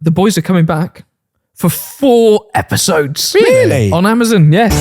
the boys are coming back for 4 episodes. Really? On Amazon, yes.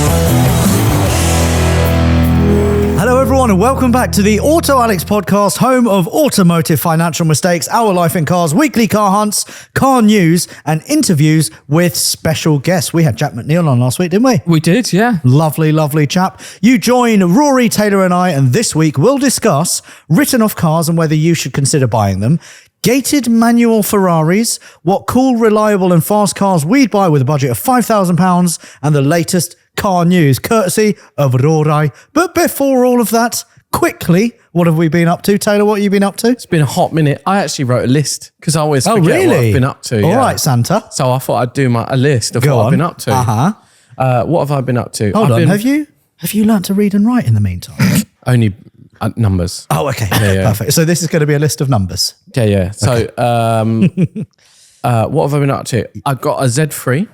Hello, everyone, and welcome back to the Auto Alex podcast, home of automotive financial mistakes, our life in cars, weekly car hunts, car news, and interviews with special guests. We had Jack McNeil on last week, didn't we? We did, yeah. Lovely, lovely chap. You join Rory, Taylor, and I, and this week we'll discuss written off cars and whether you should consider buying them, gated manual Ferraris, what cool, reliable, and fast cars we'd buy with a budget of £5,000, and the latest car news, courtesy of Rory. But before all of that, quickly, what have we been up to? Taylor, what have you been up to? It's been a hot minute. I actually wrote a list because I always forget what I've been up to. All right, Santa. So I thought I'd do a list of what I've been up to. What have I been up to? Hold on. Have you learnt to read and write in the meantime? Only numbers. Oh, okay. Yeah. Perfect. So this is going to be a list of numbers. Yeah. So what have I been up to? I've got a Z3.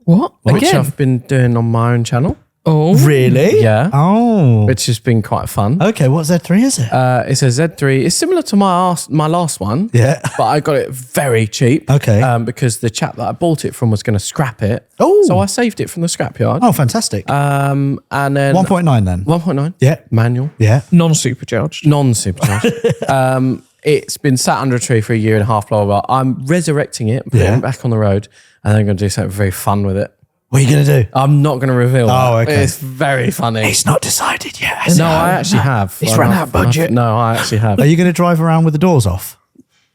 What? Which Again? I've been doing on my own channel. Oh. Really? Yeah. Oh. Which has been quite fun. Okay, what Z3 is it? It's a Z3. It's similar to my last one. Yeah. But I got it very cheap. Okay. Because the chap that I bought it from was going to scrap it. Oh. So I saved it from the scrapyard. Oh, fantastic. And then 1.9 then? 1.9. Yeah. Manual. Yeah. Non-supercharged. Non-supercharged. It's been sat under a tree for a year and a half, blah, blah, blah. I'm resurrecting it, putting it back on the road, and then I'm going to do something very fun with it. What are you going to do? I'm not going to reveal that. Okay. It's very funny. It's not decided yet. No, I actually have. It's run out of budget. No, I actually have. Are you going to drive around with the doors off?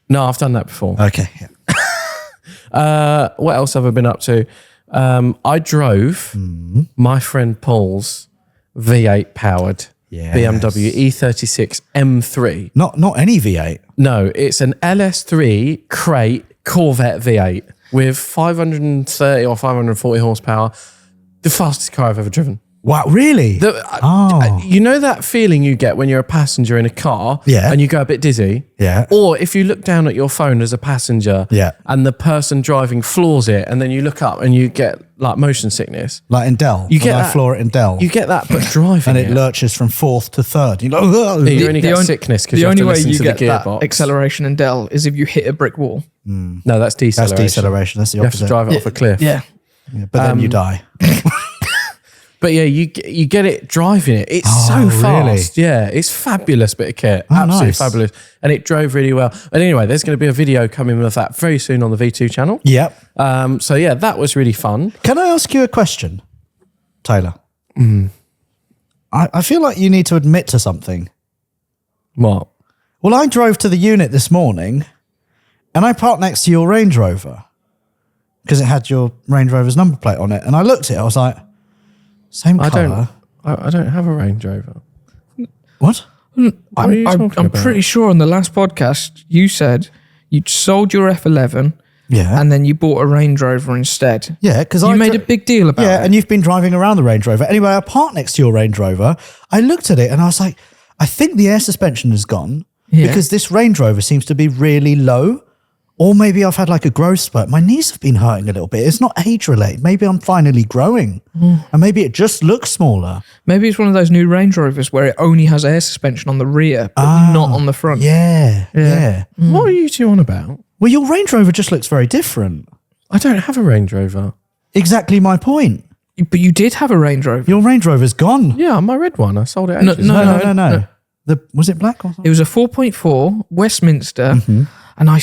No, I've done that before. Okay. Yeah. What else have I been up to? I drove my friend Paul's V8 powered BMW E36 M3. Not any V8. No, it's an LS3 crate Corvette V8 with 530 or 540 horsepower. The fastest car I've ever driven. Wow, really? You know that feeling you get when you're a passenger in a car and you go a bit dizzy? Yeah. Or if you look down at your phone as a passenger and the person driving floors it and then you look up and you get like motion sickness. Like in Dell. You get I that, floor it in Dell. You get that but driving and it lurches from fourth to third. You know, you only get sickness because you have to listen to the gearbox. The only way you get that acceleration in Dell is if you hit a brick wall. No, that's deceleration. That's deceleration. That's the opposite. You have to drive it off a cliff. Yeah. But then you die. But yeah, you get it driving it. It's so fast. Really? Yeah, it's fabulous bit of kit. Absolutely fabulous. And it drove really well. And anyway, there's going to be a video coming with that very soon on the V2 channel. Yep. So yeah, that was really fun. Can I ask you a question, Taylor? I feel like you need to admit to something. What? Well, I drove to the unit this morning and I parked next to your Range Rover because it had your Range Rover's number plate on it. And I looked at it, I was like, same colour. I don't have a Range Rover. What? I'm pretty sure on the last podcast you said you'd sold your F11 and then you bought a Range Rover instead. Yeah, because you made a big deal about it. Yeah, and you've been driving around the Range Rover. Anyway, I parked next to your Range Rover. I looked at it and I was like, I think the air suspension has gone because this Range Rover seems to be really low. Or maybe I've had like a growth spurt. My knees have been hurting a little bit. It's not age related. Maybe I'm finally growing. And maybe it just looks smaller. Maybe it's one of those new Range Rovers where it only has air suspension on the rear, but not on the front. Yeah. What are you two on about? Well, your Range Rover just looks very different. I don't have a Range Rover. Exactly my point. But you did have a Range Rover. Your Range Rover's gone. Yeah, my red one. I sold it. No. Was it black or something? It was a 4.4 Westminster, and I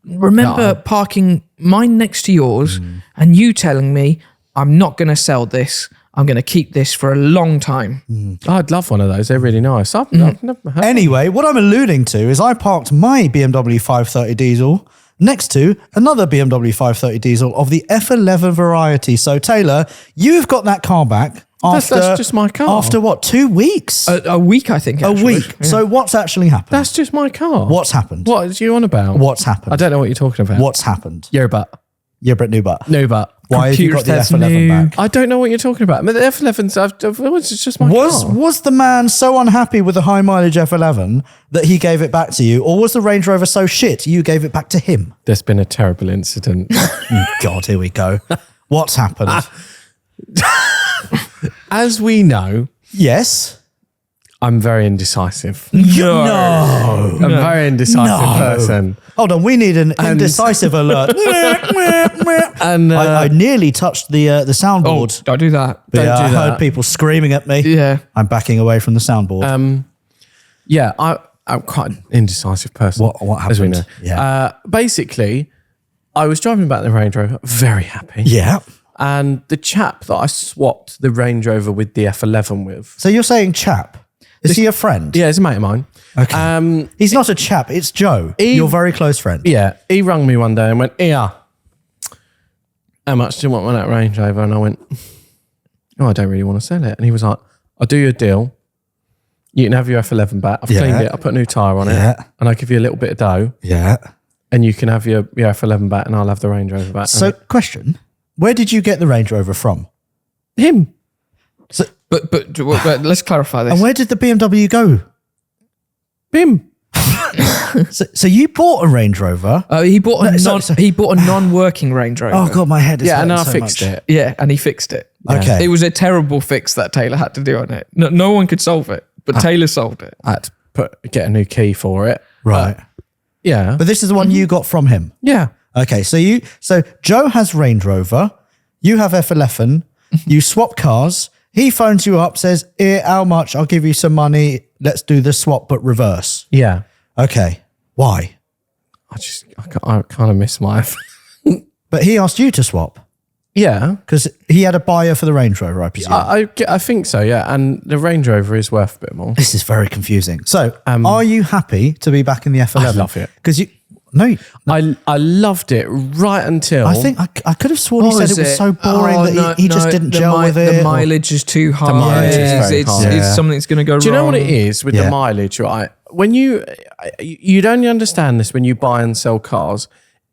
remember parking mine next to yours and you telling me, I'm not going to sell this. I'm going to keep this for a long time. I'd love one of those. They're really nice. I've never had Anyway, what I'm alluding to is I parked my BMW 530 diesel next to another BMW 530 diesel of the F11 variety. So Taylor, you've got that car back. That's just my car. After what, 2 weeks? A week, I think. Actually. A week. Yeah. So what's actually happened? That's just my car. What's happened? What are you on about? What's happened? I don't know what you're talking about. What's happened? Your butt. Your new butt. New butt. Why have you got the F11 back? I don't know what you're talking about. But the F11's it's just my car. Was the man so unhappy with the high mileage F11 that he gave it back to you? Or was the Range Rover so shit you gave it back to him? There's been a terrible incident. God, here we go. What's happened? As we know, yes, I'm very indecisive. No. I'm a very indecisive person. Hold on, we need an indecisive alert. And I nearly touched the soundboard. Don't do that. But don't do I that. heard people screaming at me. Yeah. I'm backing away from the soundboard. Yeah, I'm quite an indecisive person. What happened? As we know. Yeah. Basically, I was driving back the Range Rover, very happy. Yeah. And the chap that I swapped the Range Rover with the F11 with. So you're saying chap? Is he a friend? Yeah, it's a mate of mine. Okay. He's not a chap. It's Joe, your very close friend. Yeah, he rang me one day and went, "Yeah, how much do you want on that Range Rover?" And I went, "Oh, I don't really want to sell it." And he was like, "I'll do you a deal. You can have your F11 back. I've cleaned it. I put a new tyre on it. And I'll give you a little bit of dough. Yeah. And you can have your F11 back and I'll have the Range Rover back." So, question: where did you get the Range Rover from? Him. So, But let's clarify this. and where did the BMW go? Him. So you bought a Range Rover. He bought a non-working Range Rover. Oh god, my head is Yeah, and hurting I so fixed much. it. Yeah, and he fixed it. Okay. It was a terrible fix that Taylor had to do on it. No one could solve it, but Taylor solved it. I had to get a new key for it. Right. Yeah. But this is the one you got from him. Yeah. Okay, so Joe has Range Rover, you have F11, you swap cars, he phones you up, says, "Here, how much? I'll give you some money. Let's do the swap, but reverse." Yeah. Okay. Why? I kind of miss my... But he asked you to swap Yeah. because he had a buyer for the Range Rover, I presume. I think so, yeah. And the Range Rover is worth a bit more. This is very confusing. So, are you happy to be back in the F11? I love it. Because I loved it right until... I think I could have sworn he said it was so boring that he just didn't gel with it. The mileage is too high. mileage is very high. It's something that's going to go wrong. Do you know what it is with the mileage, right? When you'd only understand this when you buy and sell cars.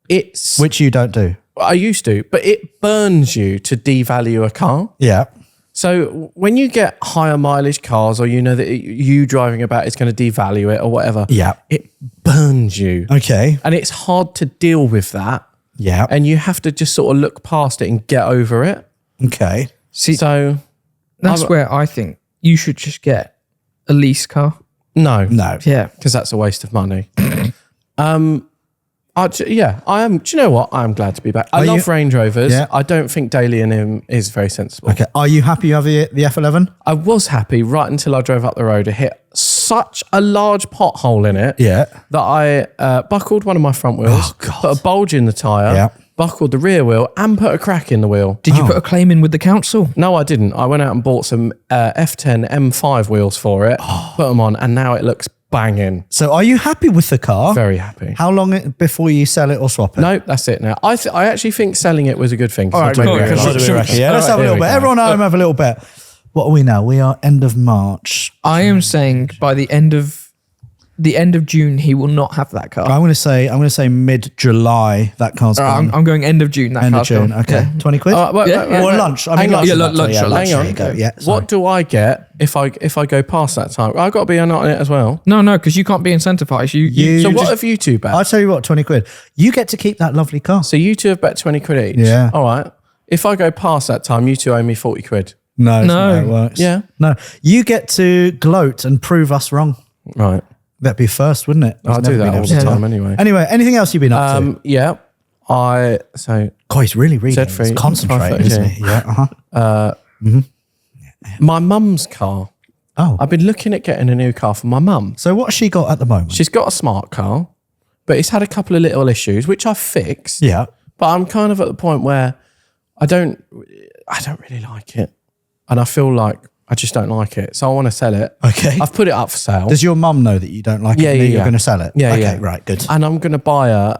It's... Which you don't do. I used to, but it burns you to devalue a car. Yeah. So when you get higher mileage cars, or you know that you driving about is going to devalue it or whatever, it burns you. Okay. And it's hard to deal with that. Yeah. And you have to just sort of look past it and get over it. Okay. So that's where I think you should just get a lease car. No. Yeah. Because that's a waste of money. I am. Do you know what? I am glad to be back. I love Range Rovers. Yeah. I don't think Daly in him is very sensible. Okay. Are you happy you have the F11? I was happy right until I drove up the road. It hit such a large pothole in it that I buckled one of my front wheels, put a bulge in the tyre, buckled the rear wheel and put a crack in the wheel. Did you put a claim in with the council? No, I didn't. I went out and bought some F10 M5 wheels for it, put them on, and now it looks banging. So are you happy with the car? Very happy. How long before you sell it or swap it? No, that's it now. I actually think selling it was a good thing. All right, let's have a little bit. Everyone at home have a little bit. What are we now? We are end of March. I am saying by the end of June, he will not have that car. I'm going to say mid-July. That car's gone. I'm going end of June. That End of car's June. gone. Okay, 20 quid. Yeah, or lunch. I mean, Hang on. lunch. Yeah, lunch. lunch. Hang There on. you go. Yeah. What do I get if I go past that time? I've got to be on it as well. No, because you can't be incentivized. So what have you two bet? I'll tell you what, 20 quid. You get to keep that lovely car. So you two have bet 20 quid each? Yeah. All right. If I go past that time, you two owe me 40 quid. No, that's not how it works. Yeah. No, you get to gloat and prove us wrong. Right. That'd be first, wouldn't it? I do that all the time anyway. Anyway, anything else you've been up to? Yeah. God, he's really reading. Z3, He's concentrating, isn't he? Yeah. my mum's car. Oh. I've been looking at getting a new car for my mum. So what's she got at the moment? She's got a smart car, but it's had a couple of little issues, which I've fixed. Yeah. But I'm kind of at the point where I don't really like it. And I feel like I just don't like it. So I want to sell it. Okay. I've put it up for sale. Does your mum know that you don't like it and you're going to sell it? Yeah, okay, yeah. right, good. And I'm going to buy a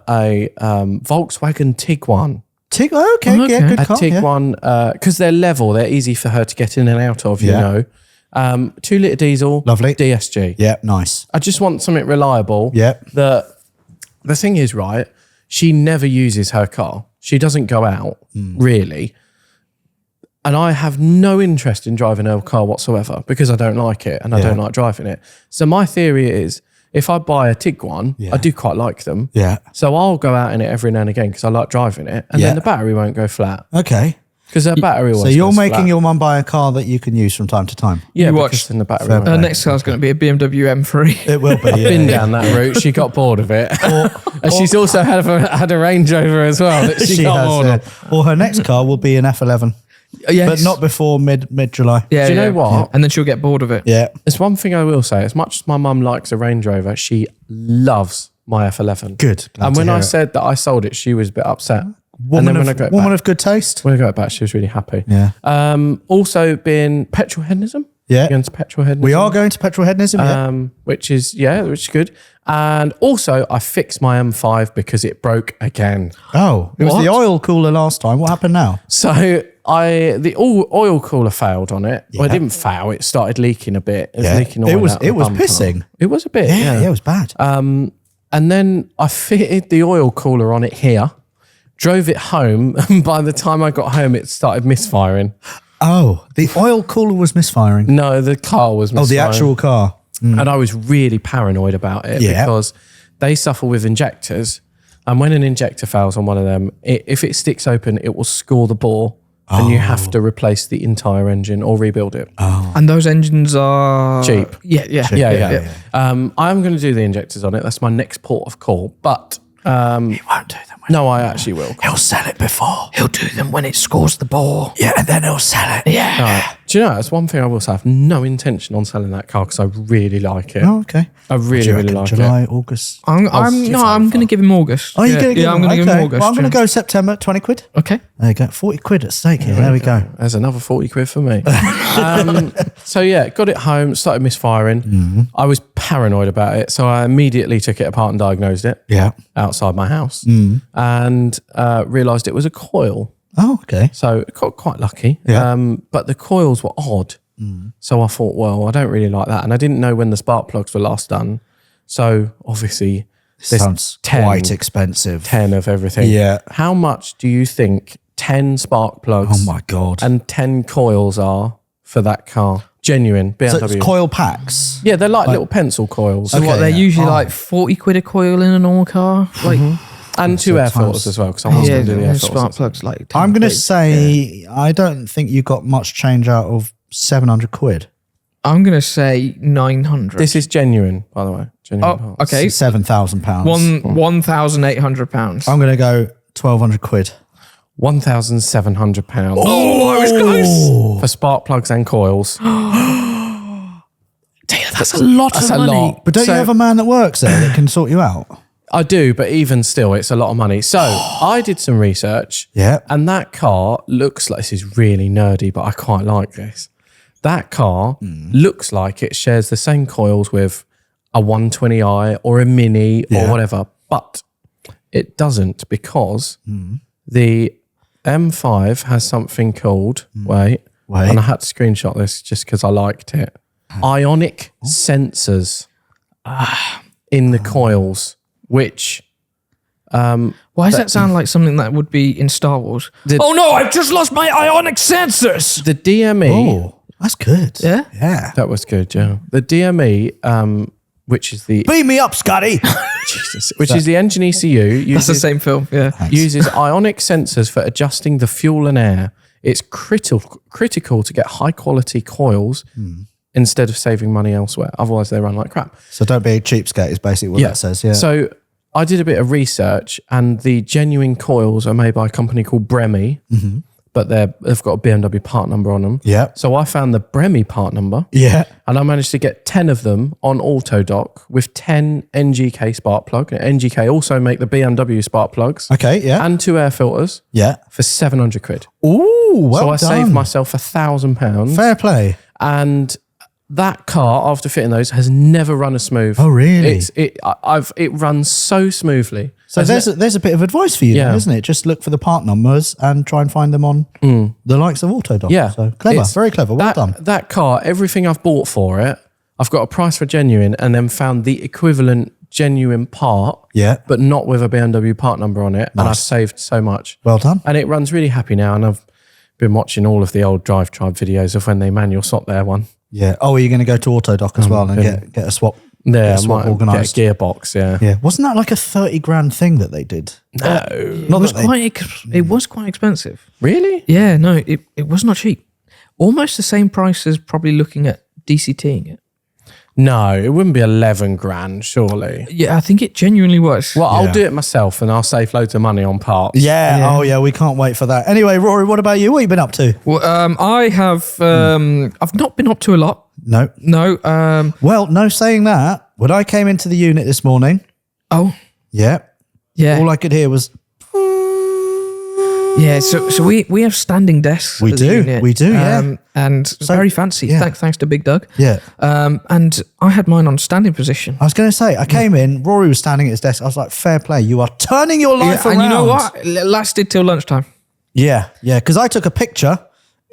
Volkswagen Tiguan. Okay, yeah, good A car. Tiguan, because they're level. They're easy for her to get in and out of, you know. 2 litre diesel. Lovely. DSG. Yeah, nice. I just want something reliable. Yeah. The thing is, right, she never uses her car. She doesn't go out, really. And I have no interest in driving her car whatsoever because I don't like it and I don't like driving it. So my theory is if I buy a Tiguan, I do quite like them. Yeah. So I'll go out in it every now and again because I like driving it and then the battery won't go flat. Okay. Because her battery was. So you're making your mum buy a car that you can use from time to time. Yeah, You because watch- then the battery. Fair won't play. Her next car's going to be a BMW M3. It will be. Yeah. been down that route. She got bored of it. And she's also had a Range Rover as well that she got bored of. Or her next car will be an F11, Yes. but not before mid July. Yeah, Do you know what? And then she'll get bored of it. Yeah. There's one thing I will say. As much as my mum likes a Range Rover, she loves my F11. Good. Glad And to when hear I it. said that I sold it, she was a bit upset. woman, and then of, woman of good taste. when I got it back, she was really happy. Yeah. Also been petrol hedonism. Yeah. Going to petrol hedonism. We are going to petrol hedonism. which is good. And also I fixed my M5 because it broke again. Oh, it was What? the oil cooler last time. What happened now? So the oil cooler failed on it. Well, it didn't fail. It started leaking a bit. It was Yeah. leaking oil It was- out the it was bumper. pissing. It was a bit. Yeah, it was bad. And then I fitted the oil cooler on it here, drove it home, and by the time I got home, it started misfiring. Oh, the oil cooler was misfiring. No, the car was misfiring. Oh, the actual car. And I was really paranoid about it Yeah. because they suffer with injectors. And when an injector fails on one of them, if it sticks open, it will score the bore and you have to replace the entire engine or rebuild it. And those engines are Cheap. Yeah. Yeah. I'm going to do the injectors on it. That's my next port of call. But He won't do them. no, I actually will. He'll sell it before. He'll do them when it scores the ball. Yeah, and then he'll sell it. Yeah. Right. Do you know, that's one thing I will say. I have no intention on selling that car because I really like it. Oh, okay. I Do you really, really reckon like July, it. August. I'm going to give him August. Oh, you're going to give Yeah, I'm him? going to give him Okay. August. Well, I'm going to yeah. go September, 20 quid. Okay. There you go. 40 quid at stake here. There we go. There's another 40 quid for me. So yeah, got it home, started misfiring. Mm-hmm. I was paranoid about it. So I immediately took it apart and diagnosed it Yeah. outside my house Mm. and realised it was a coil. Oh, okay. So got quite lucky. Yeah. But the coils were odd. So I thought, well, I don't really like that. And I didn't know when the spark plugs were last done. So obviously there's Sounds 10 quite expensive. 10 of everything. Yeah. How much do you think 10 spark plugs Oh, my God. and 10 coils are for that car? Genuine BMW. So it's coil packs. Yeah, they're like little pencil coils. So what, Okay, they're yeah. usually like 40 quid a coil in a normal car? Like, And two air filters as well, because I was yeah, going to do the air and filters. spark plugs like 10 I'm going to quid. say, I don't think you got much change out of 700 quid. I'm going to say 900. This is genuine, by the way. Genuine Oh, parts. okay. £7,000. £1,800. I'm going to go 1,200 quid. £1,700 Oh, I was close. for spark plugs and coils. That's a lot That's of a money. lot. But don't So- you have a man that works there that can sort you out? I do, but even still, it's a lot of money. So I did some research. Yeah. And that car looks like, this is really nerdy, but I quite like this. That car looks like it shares the same coils with a 120i or a Mini Yeah. or whatever, but it doesn't because the M5 has something called, wait, Wait. and I had to screenshot this just because I liked it, ionic sensors in the coils, which... Why does that sound like something that would be in Star Wars? The- Oh no, I've just lost my ionic sensors. the DME... Oh, that's good. Yeah? Yeah. That was good, yeah. The DME, which is the Beam me up, Scotty. Jesus, which is the engine ECU, That's the same film. Yeah. uses ionic sensors for adjusting the fuel and air. It's critical to get high quality coils instead of saving money elsewhere. Otherwise, they run like crap. So don't be a cheapskate is basically what that says. Yeah. So I did a bit of research, and the genuine coils are made by a company called Bremmy, but they've got a BMW part number on them. Yeah. So I found the Bremmy part number. Yeah. And I managed to get 10 of them on AutoDoc with 10 NGK spark plug. NGK also make the BMW spark plugs. Okay. Yeah. And 2 air filters yeah. for 700 quid. Ooh, well So I done. saved myself £1,000. Fair play. And that car, after fitting those, has never run as smooth. Oh, really? It runs so smoothly. So there's a bit of advice for you, Yeah. there, isn't it? Just look for the part numbers and try and find them on the likes of AutoDoc. Yeah. So clever, It's- very clever. Well done. That car, everything I've bought for it, I've got a price for genuine and then found the equivalent genuine part, Yeah. but not with a BMW part number on it. And I've saved so much. Well done. And it runs really happy now. And I've been watching all of the old Drive Tribe videos of when they manual swap their one. Yeah. Oh, are you going to go to AutoDoc as well and yeah. get a swap Yeah, I might organised. Get a gearbox, yeah. Yeah. Wasn't that like a 30 grand thing that they did? No. It was quite expensive. Really? Yeah, no, it was not cheap. Almost the same price as probably looking at DCTing it. No, it wouldn't be 11 grand, surely. Yeah, I think it genuinely was. Well, I'll do it myself and I'll save loads of money on parts. Yeah. Oh, yeah. We can't wait for that. Anyway, Rory, what about you? What have you been up to? Well, I have. I've not been up to a lot. No. No. Well, no saying that. When I came into the unit this morning. Oh. Yeah. Yeah. All I could hear was. Yeah, so we have standing desks. We as a do, unit, we do, yeah. And very fancy. yeah. Thanks to Big Doug. Yeah. And I had mine on standing position. I was going to say, I came in, Rory was standing at his desk. I was like, fair play. You are turning your life around. And you know what? It lasted till lunchtime. Yeah, yeah. Because I took a picture,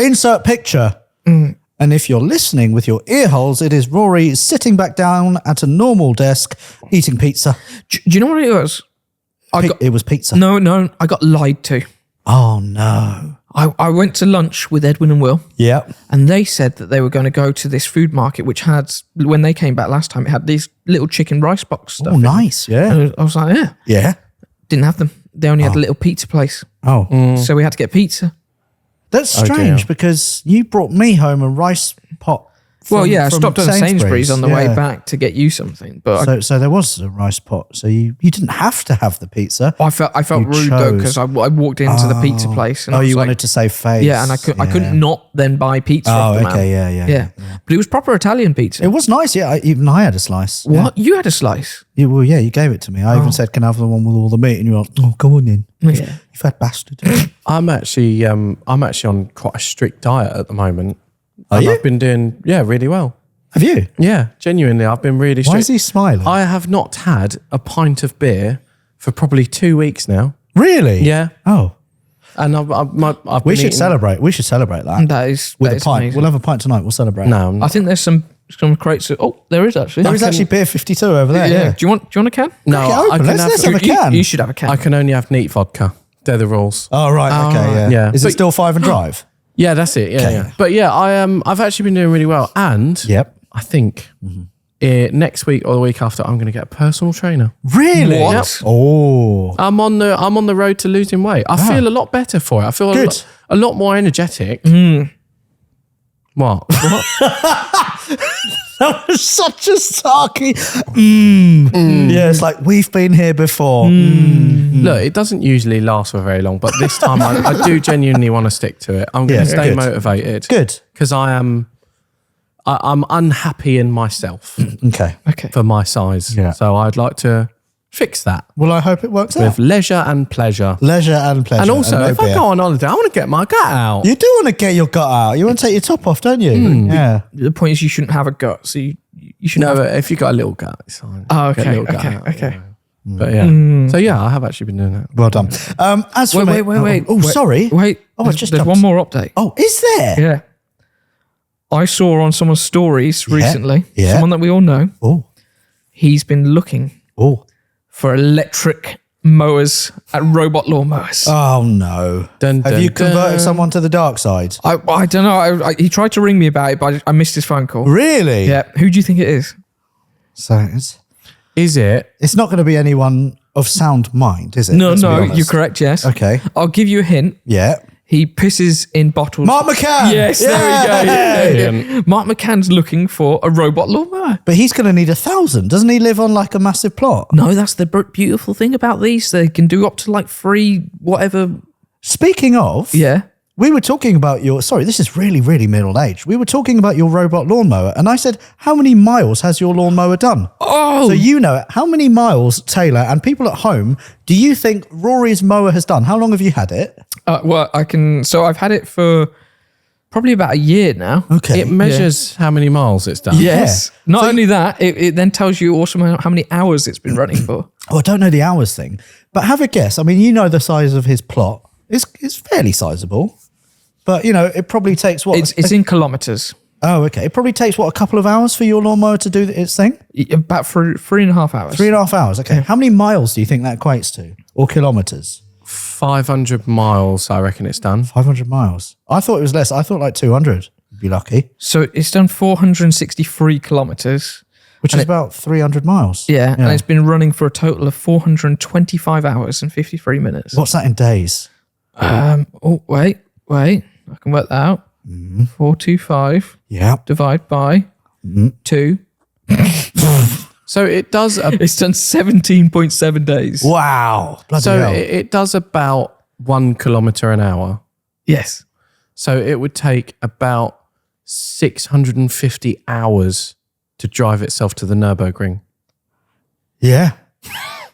insert picture. And if you're listening with your ear holes, it is Rory sitting back down at a normal desk eating pizza. Do you know what it was? It was pizza. No, I got lied to. Oh, no. I went to lunch with Edwin and Will. Yeah. And they said that they were going to go to this food market, which had, when they came back last time, it had these little chicken rice box stuff. Oh, nice. Yeah. And I was like, yeah. Yeah. Didn't have them. They only had a little pizza place. Oh. So we had to get pizza. That's strange because you brought me home a rice pot. I stopped at Sainsbury's on the way Yeah. back to get you something. But So there was a rice pot. So you didn't have to have the pizza. I felt rude though because I walked into the pizza place. And I was you like, wanted to save face. Yeah, and I couldn't not then buy pizza off the man. Yeah. But it was proper Italian pizza. It was nice. Yeah, even I had a slice. What? You had a slice? Yeah. You gave it to me. I even said, "Can I have the one with all the meat?" And you were like, "Oh, come on in, Yeah. you fat bastard." I'm actually on quite a strict diet at the moment. Are you? I've been doing, really well. Have you? Yeah, genuinely, I've been really strict. Why is he smiling? I have not had a pint of beer for probably 2 weeks now. Really? Yeah. Oh, And I've we been should eating- celebrate. We should celebrate that. That is with that a is pint. amazing. We'll have a pint tonight. We'll celebrate. No, I think there's some crates. There is actually. There is actually beer 52 over there. Yeah. Do you want a can? no, Crack it open. I can Let's have a You- can. You should have a can. I can only have neat vodka. They're the rules. Oh, right. Okay. Yeah. Yeah. Is it But- still 5 and drive? Yeah, that's it. Yeah, Okay. yeah. But yeah, I've actually been doing really well, and Yep. I think next week or the week after, I'm going to get a personal trainer. Really? What? Yep. Oh. I'm on the road to losing weight. I feel a lot better for it. I feel Good. a lot more energetic. What? That was such a sarky. Yeah, it's like we've been here before. Look, it doesn't usually last for very long, but this time I do genuinely want to stick to it. I'm going Yeah, to stay good. motivated. Good. Because I'm unhappy in myself Okay. Okay. for my size. Yeah. So I'd like to fix that Well, I hope it works out. with leisure and pleasure. Leisure and pleasure. And also, no if I beer. go on holiday, I want to get my gut out. You do want to get your gut out. You want to take your top off, don't you? Yeah. The point is, you shouldn't have a gut, so you should No, have. but if you got a little gut, it's fine. Oh, Get a okay, little gut out, okay. But yeah. So yeah, I have actually been doing that. Well done. As for Wait. me, Oh, sorry. Wait. Oh, I there's, just there's jumped. one more update. Oh, is there? Yeah. I saw on someone's stories recently, Yeah. someone that we all know, Oh. he's been looking Oh. for electric mowers at robot lawnmowers. Oh no. Dun, Have dun, you converted dun. someone to the dark side? I don't know. He tried to ring me about it, but I missed his phone call. Really? Yeah. Who do you think it is? So Is it? it's not going to be anyone of sound mind, is it? No, Let's be no, honest. you're correct, yes. Okay. I'll give you a hint. Yeah. He pisses in bottles. Mark McCann. Yes, there we go. Yay! Yeah. Mark McCann's looking for a robot lawnmower. But he's going to need 1,000. Doesn't he live on like a massive plot? No, that's the beautiful thing about these. They can do up to like free whatever. Speaking of, Yeah. we were talking about sorry, this is really, really middle aged. We were talking about your robot lawnmower, and I said, how many miles has your lawnmower done? Oh, So you know it. How many miles, Taylor, and people at home, do you think Rory's mower has done? How long have you had it? well, I can. So I've had it for probably about a year now. Okay. It measures how many miles it's done. Yes. Not only that, it then tells you also how many hours it's been running for. Oh, I don't know the hours thing, but have a guess. I mean, you know the size of his plot. It's fairly sizable, but you know, it probably takes what? It's in kilometers. Oh, okay. It probably takes what, a couple of hours for your lawnmower to do its thing? About 3.5 hours. 3.5 hours. Okay. How many miles do you think that equates to? Or kilometers? 500 miles, I reckon it's done. 500 miles. I thought it was less. I thought like 200. You'd be lucky. So it's done 463 kilometers. Which is about 300 miles. Yeah, and it's been running for a total of 425 hours and 53 minutes. What's that in days? Wait. I can work that out. 425 divide by 2. So it does... It's done 17.7 days. Wow. Bloody so hell. it does about 1 kilometre an hour. Yes. So it would take about 650 hours to drive itself to the Nürburgring. Yeah.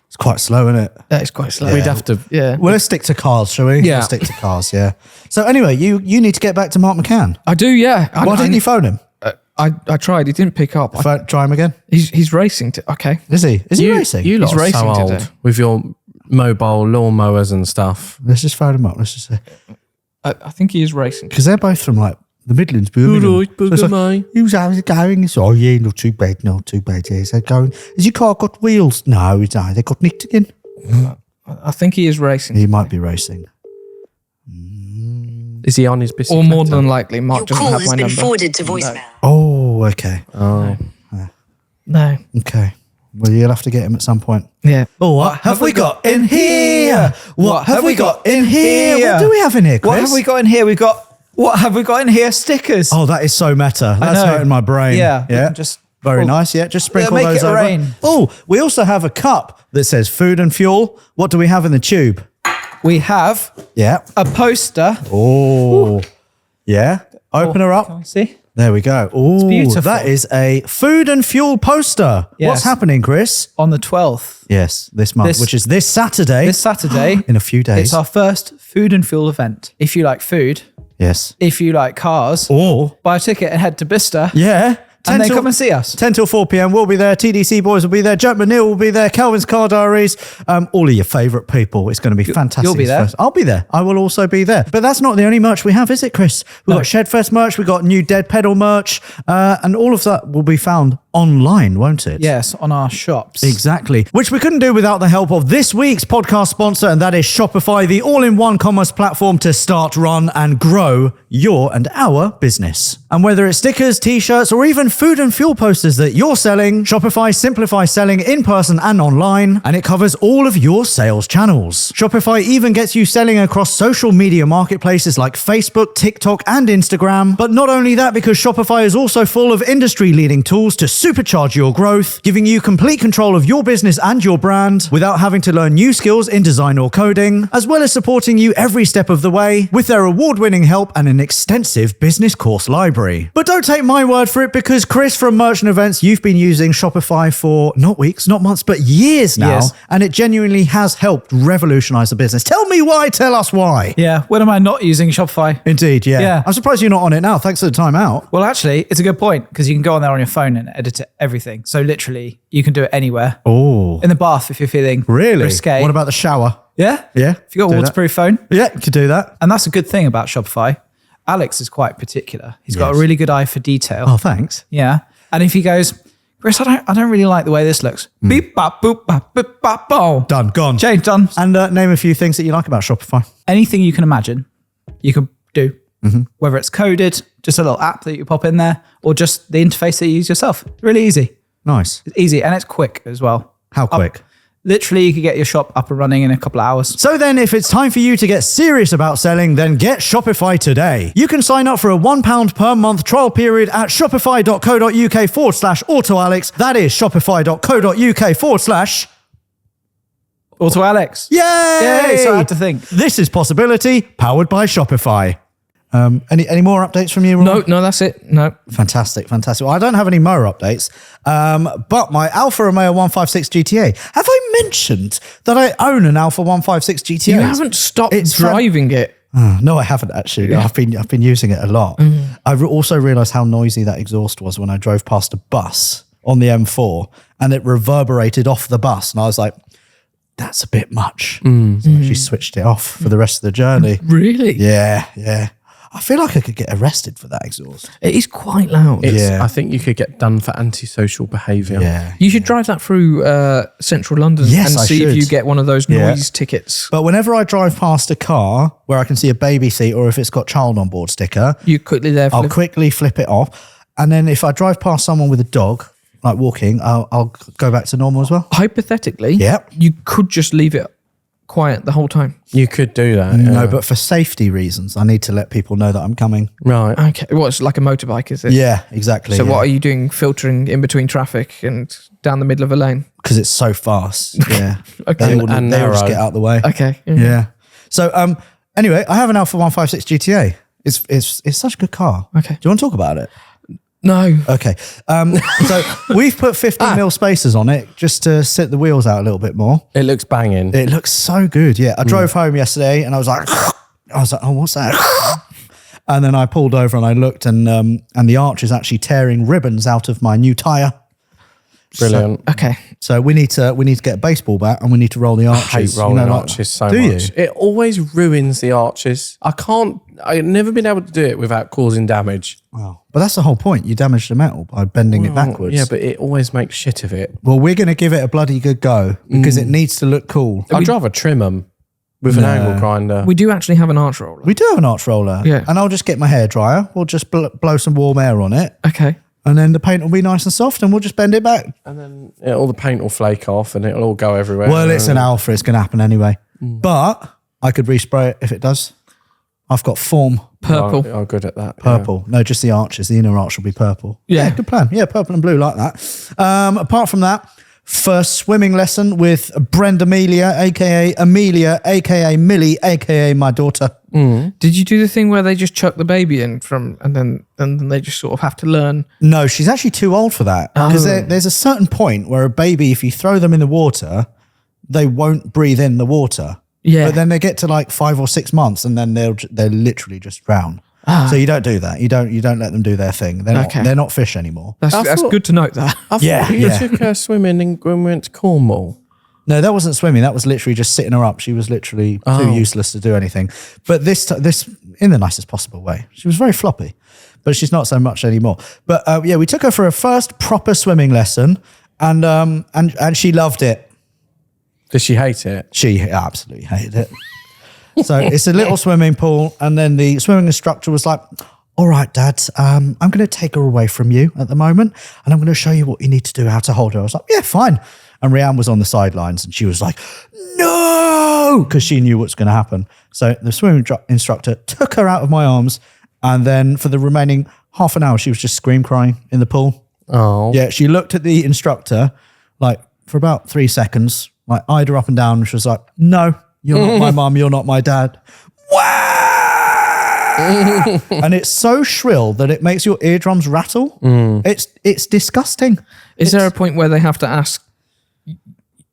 It's quite slow, isn't it? That is quite slow. We'd have to... Yeah. Well, let's stick to cars, shall we? Yeah. Let's stick to cars, yeah. So anyway, you need to get back to Mark McCann. I do, yeah. Why didn't you phone him? I tried. He didn't pick up. Try him again? He's racing. Okay. Is he? Is he racing? You lot He's are so racing old today. with your mobile lawnmowers and stuff. Let's just phone him up. Let's just say. I think he is racing. Because they're both from like the Midlands, Birmingham. All right, So it's mate. how's it going? It's, oh yeah, not too bad, Is it going? Has your car got wheels? No, it's not. They got nicked again. I think he is racing. He might be racing. Is he on his bicycle? Or more than likely, Mark Your doesn't call have has my been number. forwarded to voicemail. Oh, okay. No. Okay. Well, you'll have to get him at some point. Yeah. Oh, what have we got in here? What have we got in here? What do we have in here, Chris? What have we got in here? What have we got in here? Stickers. Oh, that is so meta. That's know. hurting my brain. Yeah, Yeah. just- Very well, nice. Yeah. Just sprinkle make those it over. rain. Oh, we also have a cup that says food and fuel. What do we have in the tube? We have Yeah. a poster. Oh, yeah. Open her Can up. we see? There we go. Oh, beautiful. that is a food and fuel poster. Yes. What's happening, Chris? On the 12th, Yes, this month, which is this Saturday. this Saturday, in a few days. it's our first food and fuel event. If you like food, Yes. if you like cars, Or, buy a ticket and head to Bicester. yeah. And then come and see us. 10 till 4 p.m. We'll be there. TDC boys will be there. Jack McNeil will be there. Calvin's Car Diaries. All of your favourite people. It's going to be fantastic. you'll be there. I'll be there. I will also be there. But that's not the only merch we have, is it, Chris? We've got Shedfest merch. We've got new Dead Pedal merch. And all of that will be found online, won't it? Yes, on our shops. Exactly. Which we couldn't do without the help of this week's podcast sponsor, and that is Shopify, the all-in-one commerce platform to start, run, and grow your and our business. And whether it's stickers, t-shirts, or even food and fuel posters that you're selling, Shopify simplifies selling in person and online, and it covers all of your sales channels. Shopify even gets you selling across social media marketplaces like Facebook, TikTok, and Instagram. But not only that, because Shopify is also full of industry-leading tools to supercharge your growth, giving you complete control of your business and your brand without having to learn new skills in design or coding, as well as supporting you every step of the way with their award-winning help and an extensive business course library. But don't take my word for it, because Chris from Merchant Events, you've been using Shopify for not weeks, not months, but years now, Years. and it genuinely has helped revolutionize the business. Tell me why, tell us why. Yeah, when am I not using Shopify? Indeed, yeah. Yeah. I'm surprised you're not on it now. Thanks for the time out. Well, actually, it's a good point because you can go on there on your phone and edit it, everything. So literally, you can do it anywhere. Oh, In the bath if you're feeling really? risque. What about the shower? Yeah? Yeah. If you've got a do that. waterproof phone. Yeah, you could do that. And that's a good thing about Shopify. Alex is quite particular. He's got Yes. a really good eye for detail. Oh, thanks. Yeah. And if he goes, Chris, I don't really like the way this looks. Beep, bop, boop, bop, boop, bop, boom. Done, gone. Change done. And name a few things that you like about Shopify. Anything you can imagine, you can do. Whether it's coded, just a little app that you pop in there, or just the interface that you use yourself. Really easy. Nice. It's easy and it's quick as well. How quick? Literally, you could get your shop up and running in a couple of hours. So then, if it's time for you to get serious about selling, then get Shopify today. You can sign up for a £1 per month trial period at shopify.co.uk/AutoAlex. That is shopify.co.uk/. Auto Alex. Yay! Yay! So I had to think. This is Possibility, powered by Shopify. Any more updates from you, Ron? No, that's it. No. Fantastic. Well, I don't have any mower updates, but my Alfa Romeo 156 GTA. Have I mentioned that I own an Alfa 156 GTA? You haven't stopped It's driving it. No, I haven't actually. I've been using it a lot. I also realised how noisy that exhaust was when I drove past a bus on the M4, and it reverberated off the bus, and I was like, "That's a bit much." So I actually switched it off for the rest of the journey. Really? Yeah. I feel like I could get arrested for that exhaust. It is quite loud. Yeah. I think you could get done for antisocial behaviour. Yeah. You should drive that through central London Yes, and I see if you should. get one of those Yeah. noise tickets. But whenever I drive past a car where I can see a baby seat or if it's got child on board sticker, You quickly there. I'll quickly flip it off. And then if I drive past someone with a dog, like walking, I'll go back to normal as well. Hypothetically, Yep. you could just leave it quiet the whole time. You could do that. No, but for safety reasons, I need to let people know that I'm coming. Right. Okay. Well, it's like a motorbike, is it? Yeah, exactly. So what are you doing, filtering in between traffic and down the middle of a lane? Because it's so fast. Yeah. Okay. They all just narrow. get out of the way. Okay. Yeah. So anyway, I have an Alfa 156 GTA. It's such a good car. Okay. Do you want to talk about it? No. Okay. So we've put 15 mil spacers on it just to sit the wheels out a little bit more. It looks banging. It looks so good. Yeah. I drove home yesterday and I was like, oh, what's that? And then I pulled over and I looked and the arch is actually tearing ribbons out of my new tire. Brilliant. Okay. So we need to get a baseball bat and we need to roll the I arches. hate rolling like- arches so Do much. you? It always ruins the arches. I've never been able to do it without causing damage. Wow. But that's the whole point. You damage the metal by bending it backwards. Yeah, but it always makes shit of it. Well, we're going to give it a bloody good go because it needs to look cool. I'd rather trim them with an angle grinder. We do actually have an arch roller. We do have an arch roller. Yeah. And I'll just get my hairdryer. We'll just blow some warm air on it. Okay. And then the paint will be nice and soft and we'll just bend it back. And then all the paint will flake off and it'll all go everywhere. Well, it's an Alpha. It's going to happen anyway. But I could respray it if it does. I've got form. Purple. Oh, good at that. Purple. No, just the arches. The inner arch will be purple. Yeah. Good plan. Yeah, purple and blue like that. Apart from that, first swimming lesson with Brenda Amelia, a.k.a. Millie, a.k.a. my daughter. Did you do the thing where they just chuck the baby in and then they just sort of have to learn? No, she's actually too old for that. Because there's a certain point where a baby, if you throw them in the water, they won't breathe in the water. Yeah. But then they get to like 5 or 6 months and then they'll literally just drown. So you don't do that. You don't let them do their thing. They're not fish anymore. That's good to note that. I thought Yeah, you yeah. took her swimming when we went to Cornwall. No, that wasn't swimming. That was literally just sitting her up. She was literally too useless to do anything. But this in the nicest possible way. She was very floppy, but she's not so much anymore. But yeah, we took her for her first proper swimming lesson, and she loved it. Did she hate it? She absolutely hated it. So it's a little swimming pool, and then the swimming instructor was like, "All right, Dad, I'm going to take her away from you at the moment, and I'm going to show you what you need to do, how to hold her." I was like, "Yeah, fine." And Rianne was on the sidelines, and she was like, "No," because she knew what's going to happen. So the swimming instructor took her out of my arms, and then for the remaining half an hour, she was just scream crying in the pool. Oh. Yeah, she looked at the instructor like for about 3 seconds, like eyed her up and down, and she was like, "No, you're not my mum, you're not my dad." And it's so shrill that it makes your eardrums rattle. It's disgusting. Is there a point where they have to ask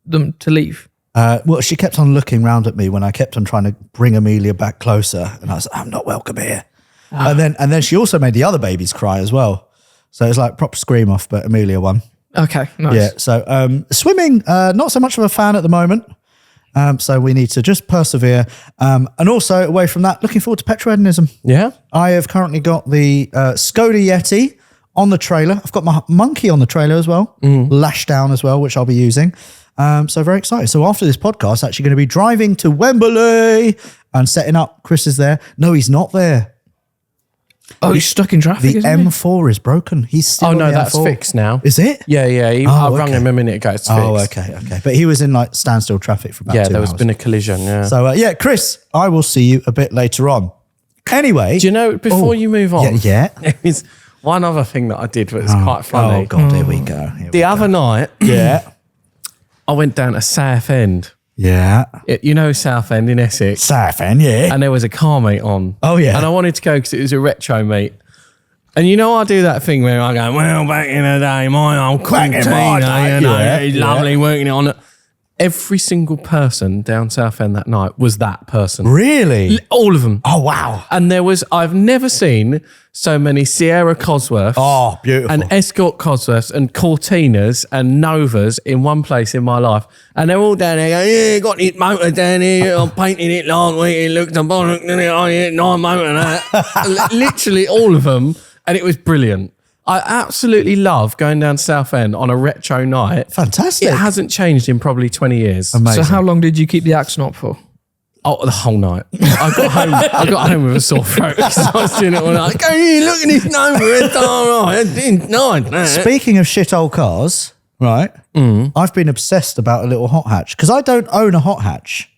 them to leave? Well, she kept on looking round at me when I kept on trying to bring Amelia back closer, and I was like, "I'm not welcome here." And then she also made the other babies cry as well. So it was like proper scream off, but Amelia won. Okay, nice. Yeah. So swimming, not so much of a fan at the moment. So we need to just persevere. And also away from that, looking forward to petrol-hedonism. Yeah? I have currently got the Skoda Yeti on the trailer. I've got my monkey on the trailer as well, lashed down as well, which I'll be using. So very excited. So after this podcast, actually going to be driving to Wembley and setting up. Chris is there. No, he's not there. Oh, he's stuck in traffic, The isn't he? M4 is broken. He's still Oh, on no, the that's M4. fixed now. Is it? Yeah. I rang okay. him a minute ago. It's fixed. Oh, okay. But he was in like standstill traffic for about 2 Yeah, hours. there was been a collision, yeah. So yeah, Chris, I will see you a bit later on. Anyway. Do you know, before you move on, Yeah. there's one other thing that I did that was quite funny. Oh, God, here we go. The other night, Yeah. I went down to Southend. Yeah. You know Southend in Essex? Southend, yeah. And there was a car meet on. Oh, yeah. And I wanted to go because it was a retro meet. And you know I do that thing where I go, well, back in the day, my old Back in cantina, my day, you know, yeah, it's yeah. lovely working it on it. Every single person down Southend that night was that person. Really? All of them. Oh, wow. And I've never seen so many Sierra Cosworths. Oh, beautiful. And Escort Cosworths and Cortinas and Novas in one place in my life. And they're all down there going, yeah, got this motor down here. I painted it last week. It looked a bollock. Oh, yeah, nice motor and that. Literally all of them. And it was brilliant. I absolutely love going down Southend on a retro night. Fantastic. It hasn't changed in probably 20 years. Amazing. So how long did you keep the Axonot for? Oh, the whole night. I got home with a sore throat because I was doing it all night. Go, look at this number. It's all right. Speaking of shit old cars, right? I've been obsessed about a little hot hatch because I don't own a hot hatch.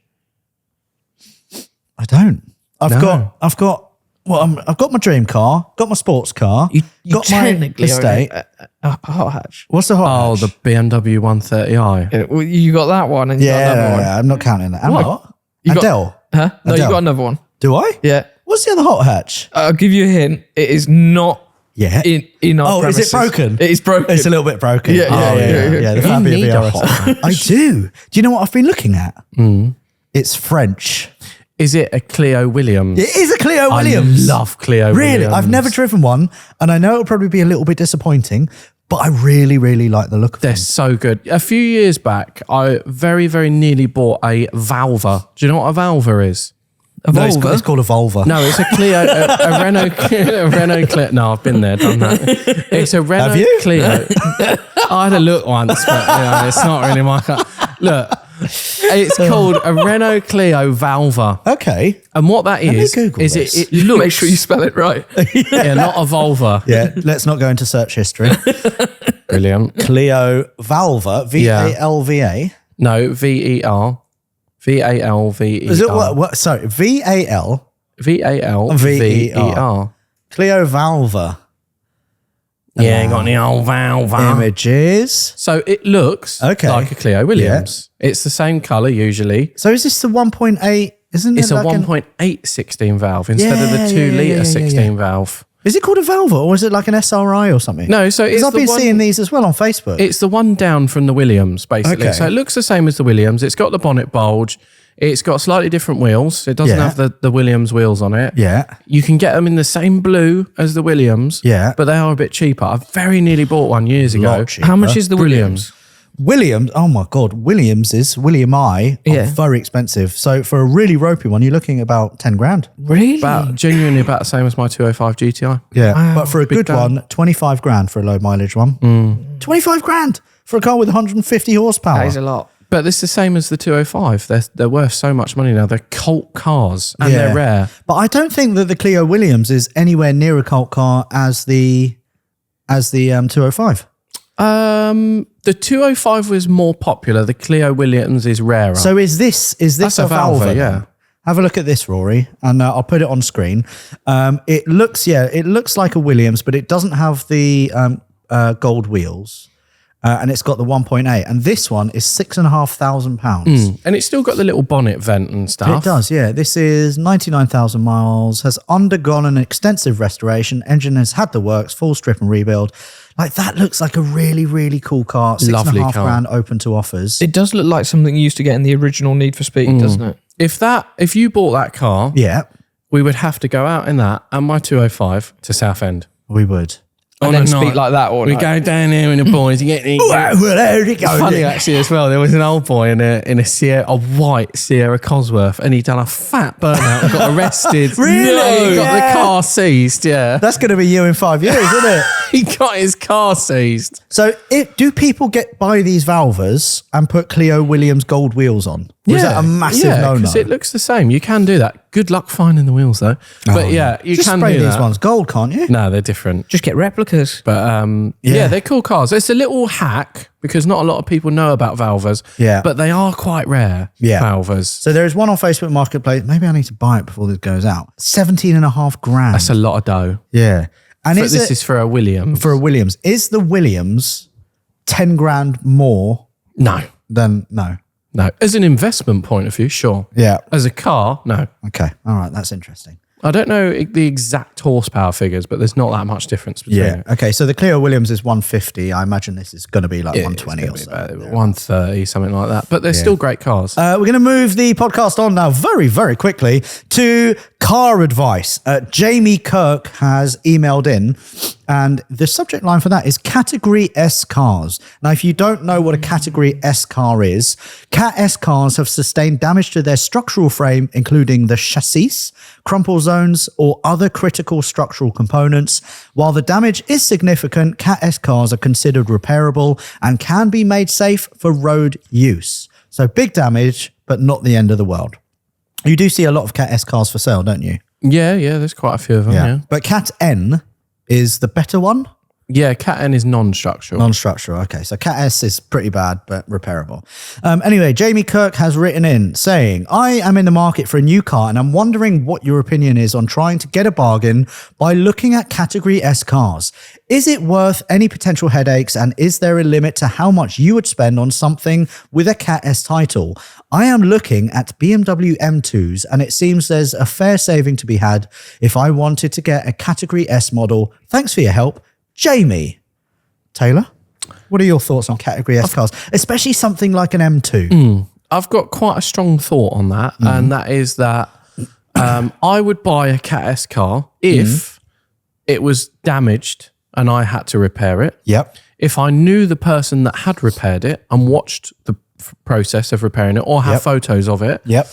I don't. I've got my dream car, got my sports car, You got my technically estate. own a hot hatch. What's the hot hatch? The BMW 130i. Yeah, well, you got that one, and you got another one. I'm not counting that. And what? You got- Adele. Huh? No, you Adele. got another one. Do I? Yeah. What's the other hot hatch? I'll give you a hint. It is not Yeah. in our Oh, is premises. it broken? It is broken. It's a little bit broken. Yeah, yeah. The You Fabia need a VR. hot hatch. I do. Do you know what I've been looking at? It's French. Is it a Clio Williams? It is a Clio Williams. I love Clio Really? Williams. I've never driven one, and I know it'll probably be a little bit disappointing, but I really, really like the look of They're them. so good. A few years back, I very, very nearly bought a Valva. Do you know what a Valva is? No, it's called a Volva. No, it's a Clio, a Renault, a Renault Clio. No, I've been there, done that. It's a Renault Have you? Clio. I had a look once, but it's not really my car. Look, it's called a Renault Clio Valva. Okay. And what that me is Google it this. looks, Make sure you spell it right. yeah, not a Volva. Yeah, let's not go into search history. Brilliant. Clio Valva, V-A-L-V-A. No, V-E-R. V-A-L-V-E-R. Is it what? Sorry, V-A-L. V-A-L-V-E-R. Clio Valva. Yeah, got the old Valva. Images. So it looks Okay. like a Clio Williams. It's the same colour usually. So is this the 1.8? Isn't it It's a like 1.8 16 valve instead of the Yeah, 2 yeah, litre yeah, 16 valve. Is it called a Valva or is it like an SRI or something? No, so Because it's I've the been one, seeing these as well on Facebook. it's the one down from the Williams, basically. Okay. So it looks the same as the Williams. It's got the bonnet bulge. It's got slightly different wheels. It doesn't Yeah. have the Williams wheels on it. Yeah. You can get them in the same blue as the Williams. Yeah. But they are a bit cheaper. I very nearly bought one years ago. Lot cheaper. How much is the Brilliant. Williams? Williams, oh my God, William I are Yeah. very expensive. So for a really ropey one, you're looking about 10 grand. Really? Genuinely about the same as my 205 GTI. Yeah. Wow. But for a good down. one, 25 grand for a low mileage one. 25 grand for a car with 150 horsepower. That is a lot. But it's the same as the 205. They're worth so much money now. They're cult cars and they're rare. But I don't think that the Clio Williams is anywhere near a cult car as the 205. The 205 was more popular. The Clio Williams is rarer. So is this That's a a Valva, Valva? yeah. then? Have a look at this, Rory, and I'll put it on screen. It looks like a Williams, but it doesn't have the gold wheels, and it's got the 1.8. And this one is £6,500. and it's still got the little bonnet vent and stuff. It does, yeah. This is 99,000 miles, has undergone an extensive restoration. Engine has had the works, full strip and rebuild. Like that looks like a really, really cool car. Lovely £6,500 car. open to offers. It does look like something you used to get in the original Need for Speed, doesn't it? If you bought that car, Yeah, we would have to go out in that and my 205 to Southend. we would. And then speak like that, or We go down there with the boys and get funny actually as well. There was an old boy in a white Sierra Cosworth, and he done a fat burnout and got arrested. Really? No, he got Yeah. the car seized. Yeah, That's going to be you in 5 years, isn't it? he got his car seized. So, do people buy these Valvas and put Clio Williams gold wheels on? Or is that a massive no-no? because it looks the same. You can do that. Good luck finding the wheels though. But yeah, you Just can spray do these that. ones gold, can't you? No, they're different. Just get replicas. But yeah, they're cool cars. It's a little hack because not a lot of people know about Valvas. Yeah. But they are quite rare. Yeah. Valvas. So there is one on Facebook Marketplace. Maybe I need to buy it before this goes out. 17.5 grand. That's a lot of dough. Yeah. And But this is for a Williams. for a Williams. Is the Williams 10 grand more No. than no? No. As an investment point of view, sure. Yeah. As a car, no. Okay. All right. That's interesting. I don't know the exact horsepower figures, but there's not that much difference between it. Okay. So the Clio Williams is 150. I imagine this is going to be like Yeah, 120 or it's so. gonna be about 130, something like that. But they're still great cars. We're going to move the podcast on now very, very quickly to car advice. Jamie Kirk has emailed in, and the subject line for that is Category S cars. Now, if you don't know what a Category S car is, Cat S cars have sustained damage to their structural frame, including the chassis, crumple zones, or other critical structural components. While the damage is significant, Cat S cars are considered repairable and can be made safe for road use. So big damage, but not the end of the world. You do see a lot of Cat S cars for sale, don't you? Yeah, there's quite a few of them, yeah. But Cat N is the better one? Yeah, Cat N is non-structural. Non-structural, okay. So Cat S is pretty bad, but repairable. Anyway, Jamie Kirk has written in saying, I am in the market for a new car and I'm wondering what your opinion is on trying to get a bargain by looking at Category S cars. Is it worth any potential headaches and is there a limit to how much you would spend on something with a Cat S title? I am looking at BMW M2s and it seems there's a fair saving to be had if I wanted to get a Category S model. Thanks for your help. Jamie. Taylor, what are your thoughts on Category S cars, especially something like an M2? I've got quite a strong thought on that, and that is that I would buy a Cat S car if it was damaged and I had to repair it. Yep. If I knew the person that had repaired it and watched the process of repairing it or have photos of it. Yep.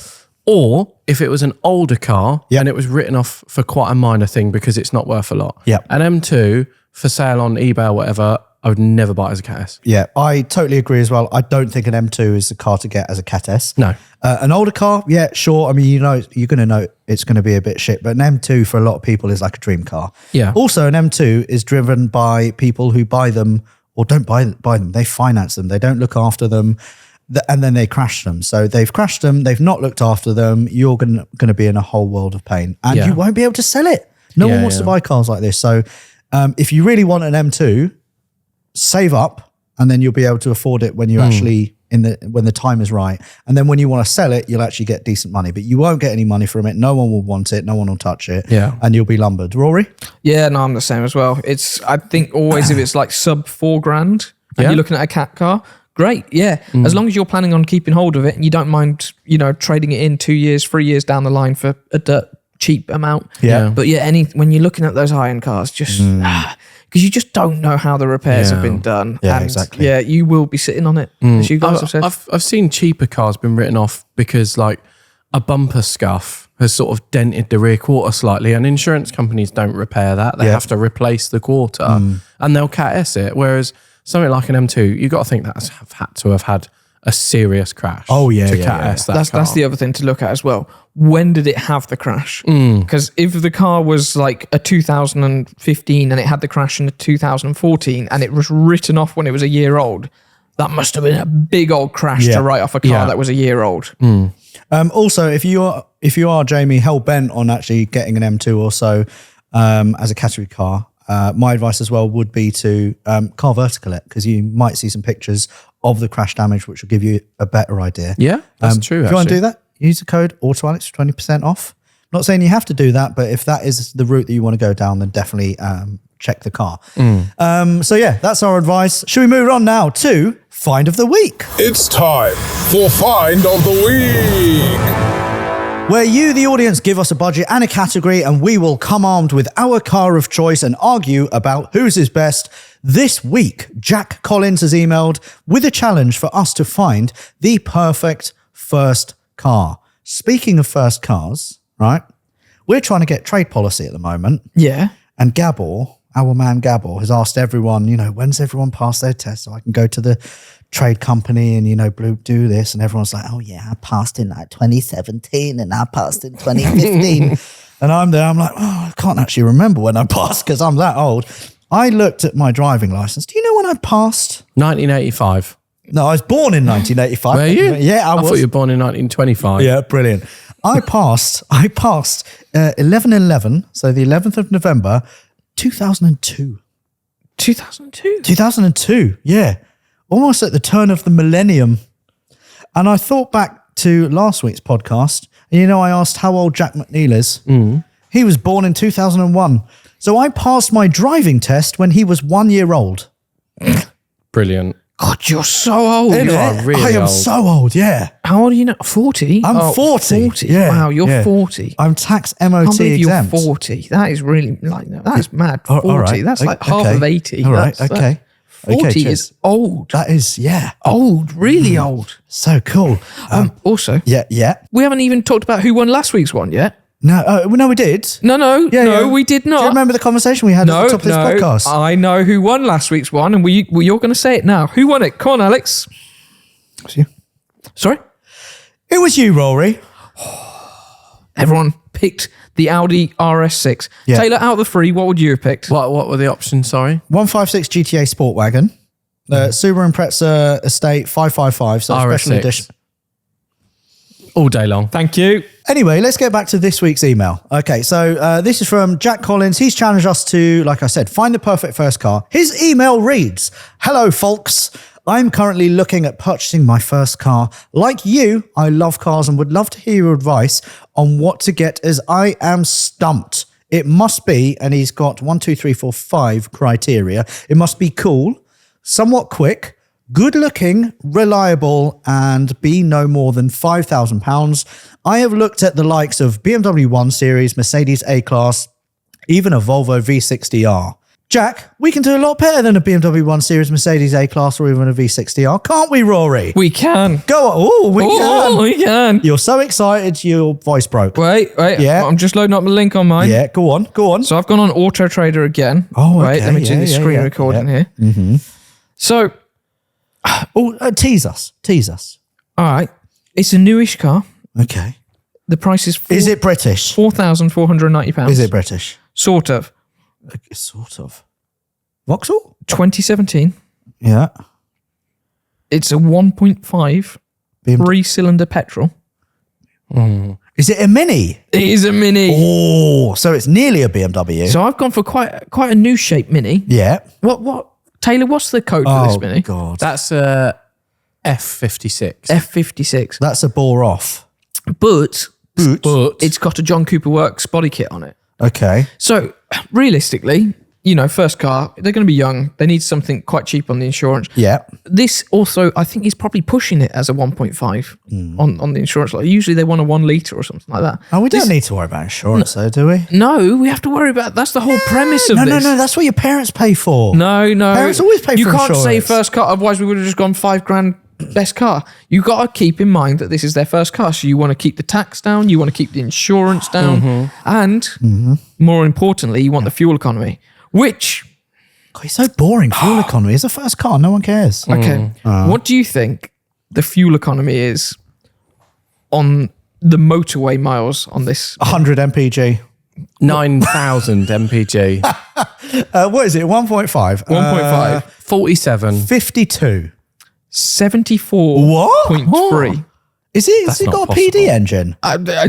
Or if it was an older car and it was written off for quite a minor thing because it's not worth a lot. Yep. An M2 for sale on eBay or whatever, I would never buy it as a Cat S. Yeah, I totally agree as well. I don't think an M2 is the car to get as a Cat S. No. An older car, yeah, sure. I mean, you're going to know it's going to be a bit shit, but an M2 for a lot of people is like a dream car. Yeah. Also, an M2 is driven by people who buy them or don't buy them. They finance them. They don't look after them. And then they crash them. So they've crashed them. They've not looked after them. You're going to be in a whole world of pain. And you won't be able to sell it. No one wants to buy cars like this. So if you really want an M2, save up and then you'll be able to afford it when you actually when the time is right. And then when you want to sell it, you'll actually get decent money. But you won't get any money from it. No one will want it. No one will touch it. Yeah. And you'll be lumbered. Rory? Yeah, no, I'm the same as well. I think always if it's like sub $4,000 and you're looking at a cat car, great, yeah. As long as you're planning on keeping hold of it and you don't mind, trading it in 2 years, 3 years down the line for a dirt cheap amount. Yeah. But yeah, when you're looking at those high-end cars, just because you just don't know how the repairs have been done. Yeah, and exactly. Yeah, you will be sitting on it, as you guys have said. I've seen cheaper cars been written off because like a bumper scuff has sort of dented the rear quarter slightly and insurance companies don't repair that. They have to replace the quarter and they'll Cat S it. Whereas something like an M2, you've got to think that's had to have had a serious crash. Oh, yeah, to yeah, Cat yeah. S that car. That's the other thing to look at as well. When did it have the crash? Because if the car was like a 2015 and it had the crash in 2014 and it was written off when it was a year old, that must have been a big old crash to write off a car that was a year old. Also, if you are Jamie hell bent on actually getting an M2 or so as a category car, my advice as well would be to car vertical it because you might see some pictures of the crash damage, which will give you a better idea. Yeah, that's true. If you want to do that, use the code AutoAlex for 20% off. Not saying you have to do that, but if that is the route that you want to go down, then definitely check the car. So yeah, that's our advice. Should we move on now to Find of the Week? It's time for Find of the Week. Where you, the audience, give us a budget and a category and we will come armed with our car of choice and argue about whose is best. This week, Jack Collins has emailed with a challenge for us to find the perfect first car. Speaking of first cars, right, we're trying to get trade policy at the moment. Yeah. And Gabor, our man Gabor, has asked everyone, when's everyone pass their test so I can go to the trade company and, do this. And everyone's like, oh yeah, I passed in like 2017 and I passed in 2015. And I'm there, I'm like, oh, I can't actually remember when I passed because I'm that old. I looked at my driving license. Do you know when I passed? 1985. No, I was born in 1985. Were you? Yeah, I was. I thought you were born in 1925. Yeah, brilliant. I passed 11/11, so the 11th of November, 2002. 2002? 2002, yeah. Almost at the turn of the millennium. And I thought back to last week's podcast, and I asked how old Jack McNeil is. He was born in 2001. So I passed my driving test when he was 1 year old. Brilliant. God, you're so old. You are really I am old. so old, yeah. How old are you now? 40? I'm 40. 40. Yeah, Wow, you're yeah. 40. I'm tax I MOT can't believe exempt. you're 40. That is really that's mad. 40. all right. That's like half Okay. of 80. All right, That's, okay. 40 Okay, is old. That is, yeah. Old, really old. So cool. Also, Yeah. we haven't even talked about who won last week's one yet. No, we did. No, Yeah. we did not. Do you remember the conversation we had at the top of this podcast? I know who won last week's one, and you're going to say it now. Who won it? Come on, Alex. It was you. Sorry? It was you, Rory. Everyone picked the Audi RS6. Yeah. Taylor, out of the three, what would you have picked? What were the options? Sorry. 156 GTA Sport Wagon, Subaru Impreza Estate 555, so special RS6. edition. All day long. Thank you. Anyway, let's get back to this week's email. Okay, so this is from Jack Collins. He's challenged us to, like I said, find the perfect first car. His email reads, "Hello, folks. I'm currently looking at purchasing my first car. Like you, I love cars and would love to hear your advice on what to get as I am stumped. It must be," and he's got 1, 2, 3, 4, 5 criteria. It must be cool, somewhat quick, good looking, reliable, and be no more than £5,000. I have looked at the likes of BMW 1 Series, Mercedes A-Class, even a Volvo V60R. Jack, we can do a lot better than a BMW 1 Series, Mercedes A-Class, or even a V60R, can't we, Rory? We can. Go on. Oh, we can. We can. You're so excited, your voice broke. Wait. Yeah. I'm just loading up the link on mine. Yeah, go on. So I've gone on Auto Trader again. Oh, Right, okay. let me do Yeah, the yeah, screen yeah. recording Yeah. here. So, Tease us. all right. It's a newish car. Okay. The price is Is it British? £4,490. Is it British? Sort of. Sort of. Vauxhall? 2017. Yeah. It's a 1.5 three-cylinder petrol. Is it a Mini? It is a Mini. Oh, so it's nearly a BMW. So I've gone for quite a new shape Mini. Yeah. What Taylor, what's the code for this Mini? God. That's a F56. F56. That's a bore off. But But it's got a John Cooper Works body kit on it. Okay. So realistically, first car, they're going to be young. They need something quite cheap on the insurance. Yeah. This also, I think he's probably pushing it as a 1.5 on the insurance. Like usually they want a 1 litre or something like that. Oh, we don't need to worry about insurance though, do we? No, we have to worry about, that's the whole premise of this. No, that's what your parents pay for. No. Parents always pay You for can't say insurance. first car, otherwise we would have just gone $5,000 best car. You got to keep in mind that this is their first car. So you want to keep the tax down, you want to keep the insurance down, and more importantly, you want the fuel economy, which... God, it's so boring. Fuel economy. It's a first car. No one cares. Okay. What do you think the fuel economy is on the motorway miles on this? 100 mpg. 9,000 mpg. What is it? 1.5. 1.5. 47. 52. 74.3. Is it? Has it not got a PD possible. engine?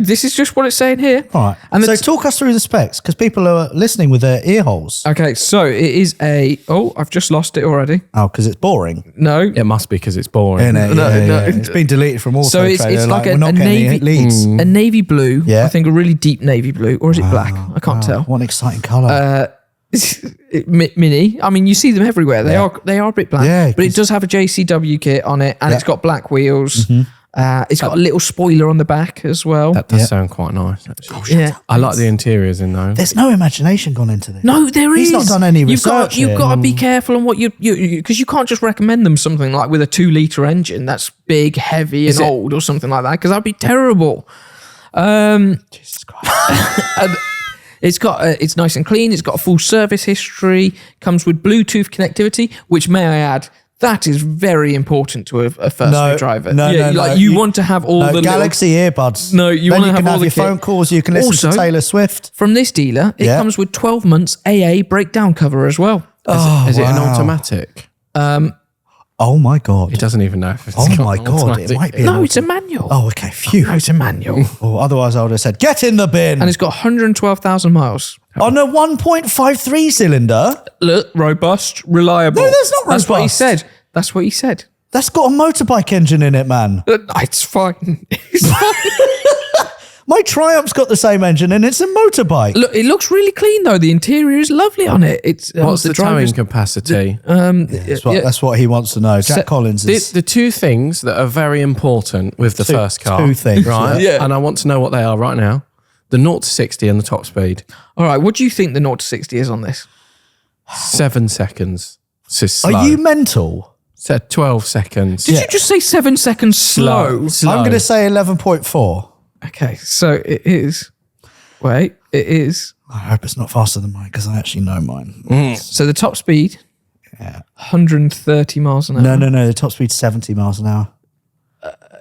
This is just what it's saying here. All right. And So it's- talk us through the specs because people are listening with their ear holes. Okay, so it is I've just lost it already. Oh, because it's boring. No. It must be because it's boring. Isn't it? No. It's been deleted from Auto So it's Trader, like we're a not getting any navy leads. a navy blue. Yeah. I think a really deep navy blue, or is it black? I can't tell. What an exciting colour. Mini. I mean, you see them everywhere. They are a bit bland. Yeah, but it does have a JCW kit on it, and it's got black wheels. It's got a little spoiler on the back as well. That does sound quite nice, actually. Yeah. I like the interiors in those. There's no imagination gone into this. No, there is. He's not done any research You've here. got to be careful on what you because you can't just recommend them something like with a 2-litre engine that's big, heavy, and old or something like that because that'd be terrible. Jesus Christ. It's nice and clean. It's got a full service history. Comes with Bluetooth connectivity, which may I add, that is very important to a first driver. You want to have all the Galaxy earbuds. No, you then want to you have can all have the your kit. phone calls. You can listen Also, to Taylor Swift. From this dealer, it Yeah. comes with 12 months AA breakdown cover as well. Is it an wow. automatic? Oh my God. He doesn't even know if it's Oh got my an God. automatic. It might be. No, it's a manual. Oh, okay. Phew. No, it's a manual. Oh, otherwise, I would have said, get in the bin. And it's got 112,000 miles. On a 1.53 cylinder. Look, robust, reliable. No, that's not That's what he robust. said. That's what he said. That's got a motorbike engine in it, man. It's fine. It's fine. My Triumph's got the same engine and it's a motorbike. Look, it looks really clean though. The interior is lovely on it. It's What's the towing driver's- capacity? That's what he wants to know. Jack Collins is... The two things that are very important with the first car. two things, Right? yeah. And I want to know what they are right now. The 0 to 60 and the top speed. All right, what do you think the 0 to 60 is on this? 7 seconds. This is slow. Are you mental? Said 12 seconds. Did you just say 7 seconds slow? Slow. I'm going to say 11.4. Okay, so it is. Wait, it is. I hope it's not faster than mine because I actually know mine. So the top speed, 130 miles an hour. No. The top speed's 70 miles an hour.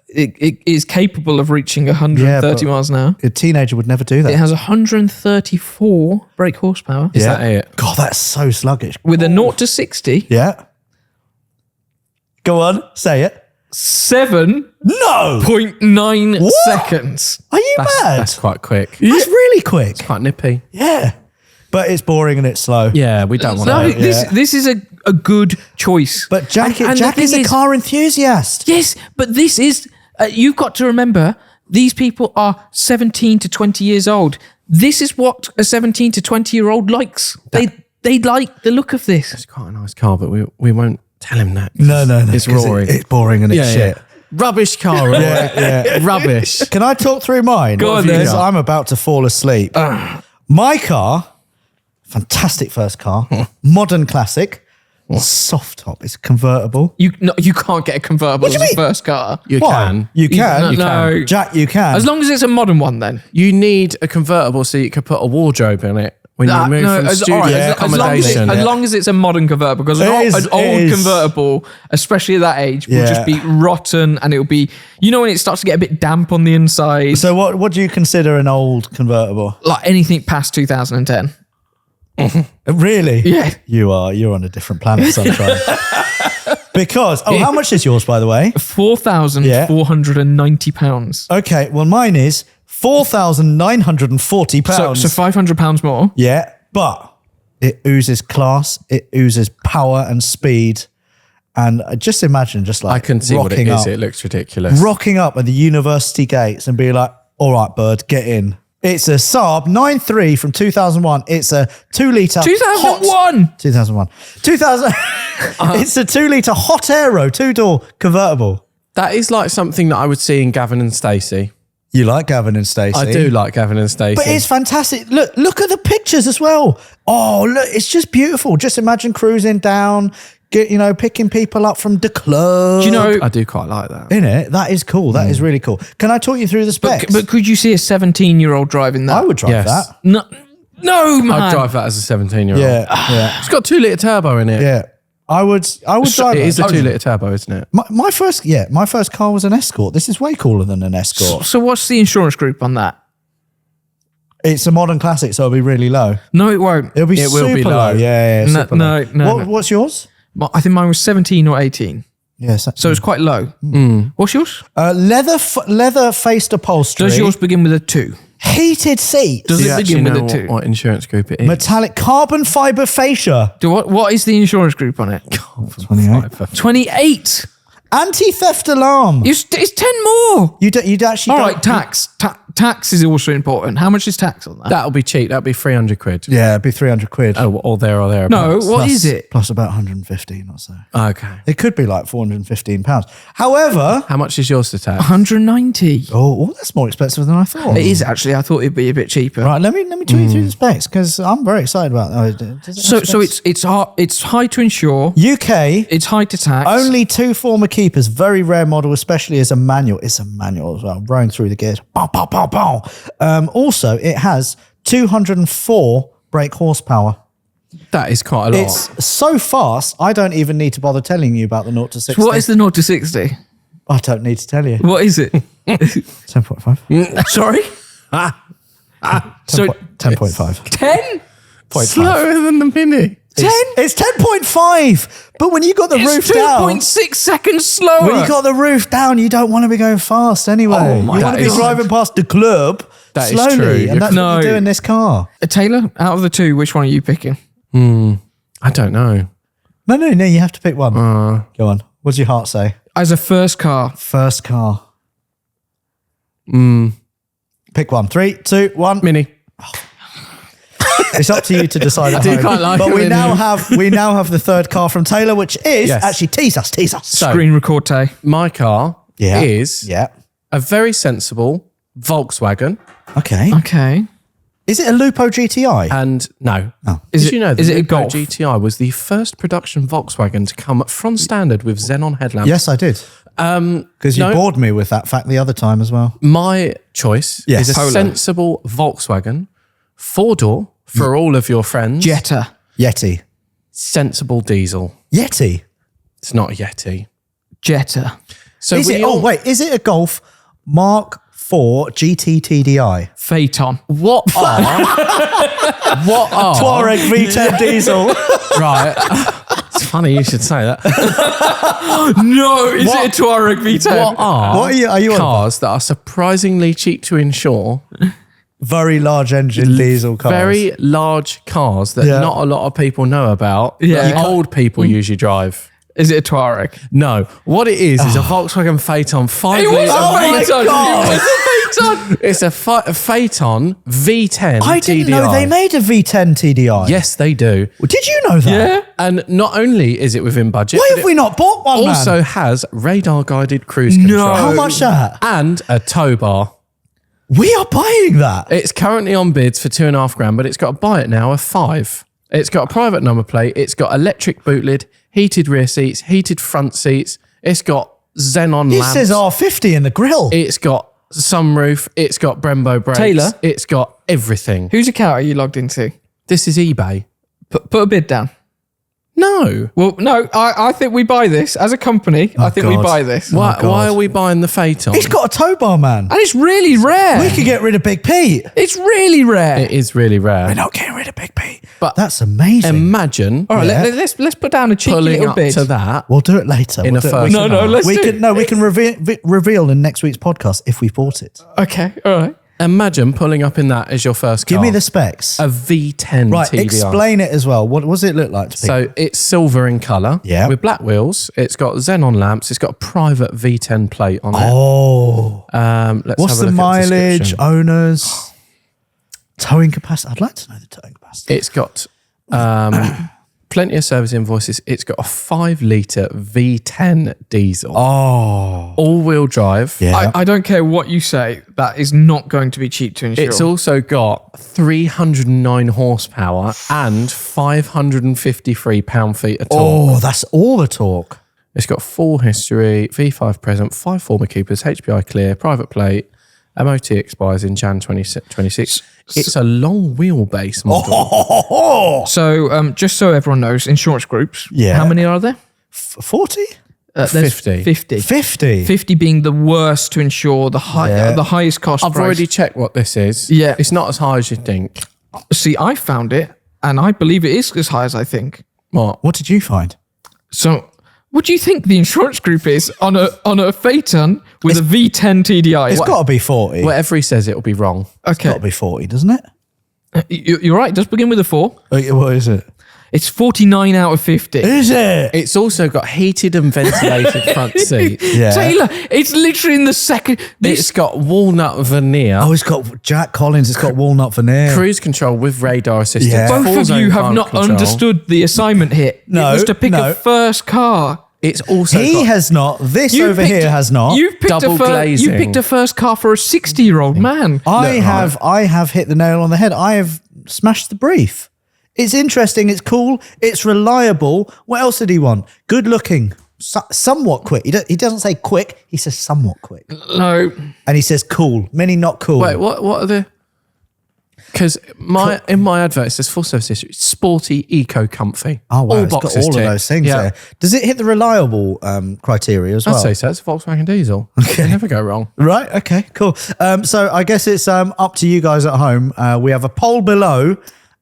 it is capable of reaching 130 miles an hour. A teenager would never do that. It has 134 brake horsepower. Is that it? God, that's so sluggish. With a 0 to 60, Yeah. Go on, say it. 7.9 No! seconds. Are you mad? That's quite quick. That's really quick. Quite nippy. Yeah. But it's boring and it's slow. Yeah, we don't want No, to. this is a good choice. But Jack, And Jack the is thing a car enthusiast. Yes, but this is, you've got to remember, these people are 17 to 20 years old. This is what a 17 to 20-year-old likes. They like the look of this. It's quite a nice car, but we won't tell him that. No. It's 'cause Rory. It's boring and it's shit. Rubbish car, Rory. Rubbish. Can I talk through mine? Go on, Because then. I'm about to fall asleep. My car, fantastic first car, modern classic, soft top. It's convertible. You can't get a convertible as do you a mean? first car. You Why? can. You can. No. Jack, you can. As long as it's a modern one, then. You need a convertible so you can put a wardrobe in it when you move from studio accommodation. As long as it's a modern convertible, because an old convertible, especially at that age, will just be rotten, and it'll be, when it starts to get a bit damp on the inside. So what do you consider an old convertible? Like anything past 2010. Really? Yeah. You're on a different planet, sunshine. Because, how much is yours, by the way? £4,490. Okay, well, mine is £4,940. So £500 more. Yeah, but it oozes class, it oozes power and speed. And just imagine I can see what it rocking is. up- It looks ridiculous. Rocking up at the university gates and be like, all right, bud, get in. It's a Saab 9.3 from 2001. It's a 2 litre 2001. 2001. It's a 2 litre hot aero 2-door convertible. That is like something that I would see in Gavin and Stacey. You like Gavin and Stacey? I do like Gavin and Stacey. But it's fantastic. Look at the pictures as well. Oh, look, it's just beautiful. Just imagine cruising down, picking people up from the club. Do you know? I do quite like that. Innit? That is cool. That is really cool. Can I talk you through the specs? But could you see a 17-year-old driving that? I would drive Yes. that. No, man. I'd drive that as a 17-year-old. Yeah. It's got 2-litre turbo in it. Yeah. I would drive It is a that. 2-litre turbo, isn't it? My first car was an Escort. This is way cooler than an Escort. So what's the insurance group on that? It's a modern classic, so it'll be really low. No, it won't. It'll be It super will be low. low. Yeah, No, super low. no. What's yours? I think mine was 17 or 18. Yes. So it's quite low. What's yours? Leather faced upholstery. Does yours begin with a 2? Heated seats. Does Do you it actually begin with know a 2? what insurance group it is? Metallic carbon fiber fascia. What is the insurance group on it? 28. 28. Anti-theft alarm. It's 10 more. You'd actually. All right, tax. Tax is also important. How much is tax on that? That'll be cheap. That'll be 300 quid. Yeah, it'd be 300 quid. Oh, or there. No, what is it? Plus about 115 or so. Okay. It could be like £415. However, How much is yours to tax? 190. oh, that's more expensive than I thought. It is actually. I thought it'd be a bit cheaper. Right, let me talk you through the specs because I'm very excited about that. So it's high to insure. UK. It's high to tax. Only 2 former keepers, very rare model, especially as a manual. It's a manual as well, rolling through the gears. Bow, bow, bow, bow. Also, it has 204 brake horsepower. That is quite a lot. It's so fast, I don't even need to bother telling you about the 0 to 60. What is the 0 to 60? I don't need to tell you. What is it? 10.5. Sorry? So 10.5. 10? slower than the Mini. 10? It's 10.5. But when you got the roof It's down, 2.6 seconds slower. when you got the roof down, you don't want to be going fast anyway. Oh my you want to be God. driving past the club That is slowly, true. and that's what No. you do in this car. Taylor, out of the two, which one are you picking? I don't know. No, you have to pick one. Go on. What does your heart say? As a first car, First car. Pick one. 3, 2, 1. Mini. It's up to you to decide. I do quite like but a we Mini. now have the third car from Taylor, which is Yes. actually tease us. So, screen record Tay. my car Yeah. is Yeah. a very sensible Volkswagen. Okay. Okay. Is it a Lupo GTI? And no. Is Did it- you know is the it a Lupo Golf? GTI was the first production Volkswagen to come from standard with xenon headlamps? Yes, I did. Because you no. bored me with that fact the other time as well. My choice Yes. is a Polo. sensible Volkswagen, 4-door for all of your friends. Jetta. Yeti. Sensible diesel. Yeti. It's not a Yeti. Jetta. So is it a Golf Mark IV GT TDI? Phaeton. What are Touareg V10 diesel. right? It's funny you should say that. No, is it a Touareg V10? What are you on cars that are surprisingly cheap to insure? Very large engine diesel cars. Very large cars that not a lot of people know about. Yeah. That old people usually drive. Is it a Touareg? No, what it is a Volkswagen Phaeton 5 It was litre. a Phaeton. God. It was a Phaeton. It's a Phaeton V10 I didn't TDI. know they made a V10 TDI. Yes, they do. Well, did you know that? Yeah. And not only is it within budget, Why but have we not bought one, it also man? has radar-guided cruise control. How much that? And a tow bar. We are buying that. It's currently on bids for $2,500, but it's got a buy it now of $5,000. It's got a private number plate. It's got electric boot lid, heated rear seats, heated front seats. It's got xenon It lamps. says R50 in the grill. It's got sunroof. It's got Brembo brakes. Taylor? It's got everything. Whose account are you logged into? This is eBay. Put a bid down. No. Well, no, I think we buy this as a company. I think we God. buy this. Why God. are we buying the Phaeton? It's got a tow bar, man. And it's really rare. We could get rid of Big Pete. It's really rare. It is really rare. We're not getting rid of Big Pete. But That's amazing. imagine All right, Yeah. let's put down a cheeky pulling little up bid. to that. We'll do it later. In We'll a do it- first we can- No, let's we do can it. no, we can reveal in next week's podcast if we bought it. Okay, all right. Imagine pulling up in that as your first car. Give me the specs. A V10 Right, TDI. explain it as well. What does it look like to people? So it's silver in colour. Yeah. With black wheels. It's got xenon lamps. It's got a private V10 plate on it. Oh, Let's what's have a the look at mileage, description. owners, towing capacity? I'd like to know the towing capacity. It's got plenty of service invoices. It's got a 5 litre V10 diesel. Oh, All-wheel drive. yeah. I don't care what you say. That is not going to be cheap to insure. It's also got 309 horsepower and 553 pound-feet of torque. Oh, that's all the talk. It's got full history, V5 present, 5 former keepers, HPI clear, private plate. MOT expires in Jan 2026. It's a long wheelbase model. So, just so everyone knows, insurance groups. Yeah. How many are there? 40? There's 50. 50. 50? 50 being the worst to insure, the highest cost I've price. already checked what this is. Yeah. It's not as high as you think. See, I found it, and I believe it is as high as I think. What? What did you find? So, what do you think the insurance group is on a Phaeton with a V10 TDI? It's got to be 40. Whatever he says, it'll be wrong. It's got to be 40, doesn't it? You're right. It does begin with a 4. What is it? It's 49 out of 50. Is it? It's also got heated and ventilated front seats. Yeah. Taylor, it's literally in the second. It's got walnut veneer. Oh, it's got Jack Collins. It's got walnut veneer. Cruise control with radar assistance. Yeah. Both full of zone you have climate not control. understood the assignment here. No, it was to pick no. a first car. It's also He got has not. This You over picked- here has not. You've picked Double You glazing. picked a first car for a 60-year-old man. I have hit the nail on the head. I have smashed the brief. It's interesting. It's cool. It's reliable. What else did he want? Good looking. Somewhat quick. He doesn't say quick. He says somewhat quick. No. And he says cool. Many not cool. Wait, what are the... Because in my advert, it says full service history, sporty, eco-comfy. Oh, wow. All It's got boxes all of ticked. those things Yeah. there. Does it hit the reliable criteria as well? I'd say so. It's a Volkswagen diesel. Okay. You never go wrong. Right. Okay. Cool. So I guess it's up to you guys at home. We have a poll below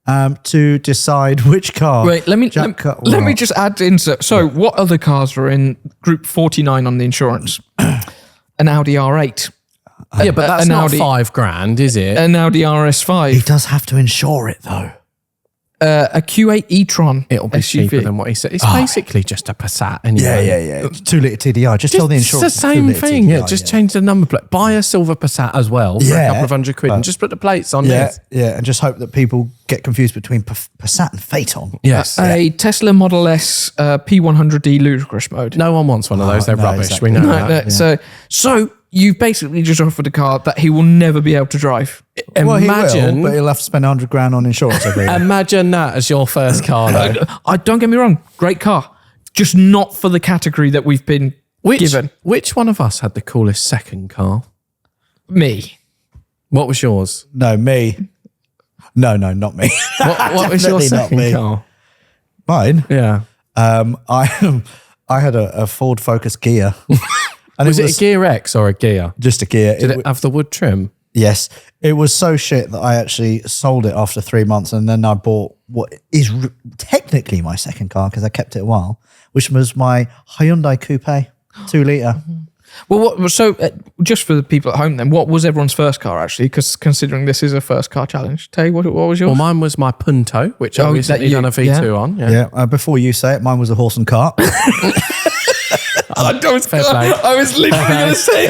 to decide which car. Wait, let me just add insert. So, what other cars are in Group 49 on the insurance? An Audi R8, Yeah, but that's an not Audi- $5,000, is it? an Audi He RS5, does have to insure it though. a Q8 e-tron It'll be SUV. cheaper than what he said. It's basically just a Passat anyway. Yeah. 2 litre TDI. Just tell the It's insurance. the same 2 litre thing. TDI, Yeah, just change the number plate. Buy a silver Passat as well for Yeah, a couple of £100 and just put the plates on Yeah, it. yeah, and just hope that people get confused between Passat and Phaeton. Yes. A Tesla Model S P100D ludicrous mode. No one wants one of those. They're no, rubbish. exactly. We know No, that. no, So you've basically just offered a car that he will never be able to drive. Well, he Imagine, will, but he'll have to spend $100,000 on insurance every year. imagine that as your first car, though. I don't get me wrong, great car, just not for the category that we've been given. Which one of us had the coolest second car? Me. What was yours? No, me. No, not me. What was your Definitely not second me. car? Mine. Yeah. I had a Ford Focus Gear. And Was it a Gear X or a Gear? just a Gear. Did it have the wood trim? Yes, it was so shit that I actually sold it after 3 months, and then I bought what is technically my second car because I kept it a while, which was my Hyundai Coupe 2 litre. Well, so just for the people at home then, what was everyone's first car actually? Because considering this is a first car challenge. Tay, what was yours? Well, mine was my Punto, which I recently done a V2 on. Yeah. Before you say it, mine was a horse and cart. I was Fair play. I was literally going to say it.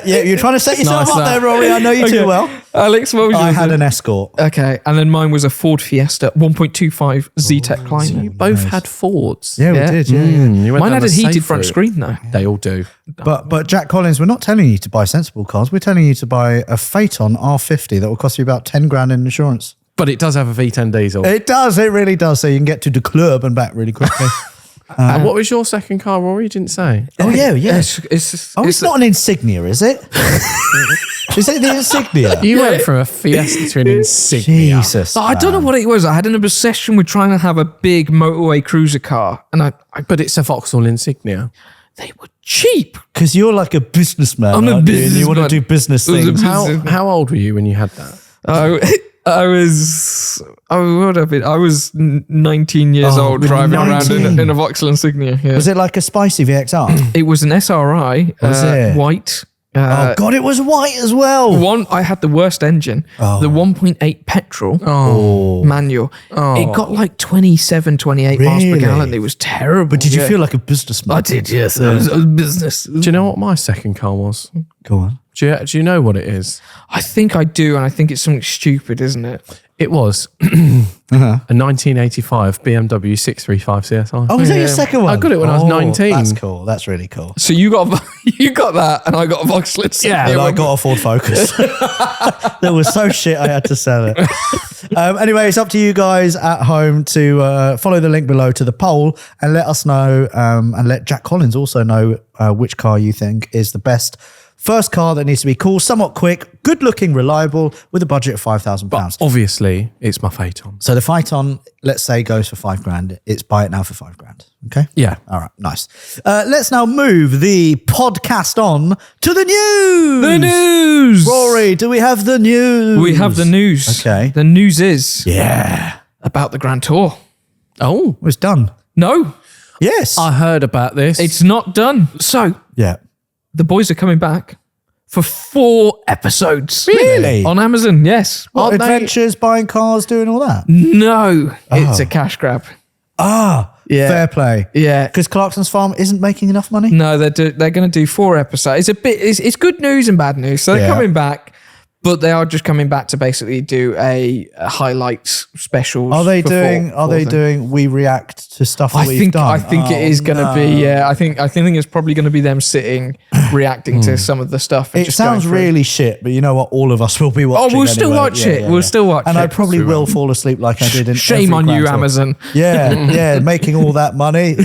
yeah. You're trying to set yourself Nice up that. there, Rory. I know you too well. Alex, what was yours? I had then? an Escort. Okay, and then mine was a Ford Fiesta 1.25 Z-Tech Climate. You both had Fords. Yeah, Yeah. we did. Yeah. You went Mine down had a the heated safe front route. screen though. They all do. But Jack Collins, we're not telling you to buy sensible cars. We're telling you to buy a Phaeton R50 that will cost you about 10 grand in insurance. But it does have a V10 diesel. It does. It really does. So you can get to the club and back really quickly. And what was your second car, Rory? You didn't say. Oh, yeah. It's Not an Insignia, is it? Is it the Insignia? You went from a Fiesta to an Insignia. Jesus. I don't know what it was. I had an obsession with trying to have a big motorway cruiser car, and But it's a Vauxhall Insignia. they were cheap. Because you're like a businessman. I'm a aren't you? And you want to businessman. do business It was a things. business- How old were you when you had that? I was 19 years old driving around 19. in a Vauxhall Insignia. Yeah. Was it like a spicy VXR? It was an SRI, Was it? white. Oh, God, it was white as well. I had the worst engine, the 1.8 petrol manual. It got like 27, 28 miles per Really? gallon. It was terrible. But did you feel like a businessman? I did, yes. It was business. Do you know what my second car was? Go on. Do you know what it is? I think I do, and I think it's something stupid, isn't it? It was a 1985 BMW 635 CSI. Oh, was that your second one? I got it when I was 19. That's cool. That's really cool. So you got that, and I got a Vauxhall Insignia. And I got a Ford Focus. That was so shit I had to sell it. Anyway, it's up to you guys at home to follow the link below to the poll and let us know, and let Jack Collins also know which car you think is the best first car that needs to be cool, somewhat quick, good looking, reliable, with a budget of £5,000. Obviously, it's my Phaeton. So the Phaeton, let's say, goes for £5,000. It's buy it now for £5,000. Okay. Yeah. All right. Nice. Let's now move the podcast on to the news. the news. Rory, do we have the news? We have the news. Okay. The news is Yeah. about the Grand Tour. Oh, It was done. No, Yes. I heard about this. it's not done. So yeah. the boys are coming back for 4 episodes. Really? On Amazon, yes. What, Aren't they- adventures, buying cars, doing all that? No, it's a cash grab. Yeah. Fair play. Yeah. Because Clarkson's Farm isn't making enough money? No, they're going to do 4 episodes. It's good news and bad news. So they're Yeah. coming back, but they are just coming back to basically do a highlights specials. Are they for doing? four Are they things. doing? We react to stuff that I we've think done. I think it is going to be. Yeah, I think it's probably going to be them sitting, reacting to some of the stuff. And It just sounds going through. really shit, but you know what? All of us will be watching. we'll still anyway. watch it. We'll still watch and it. I probably will fall asleep like I did in. Shame every on you, Grand Tour. Amazon. Yeah, making all that money.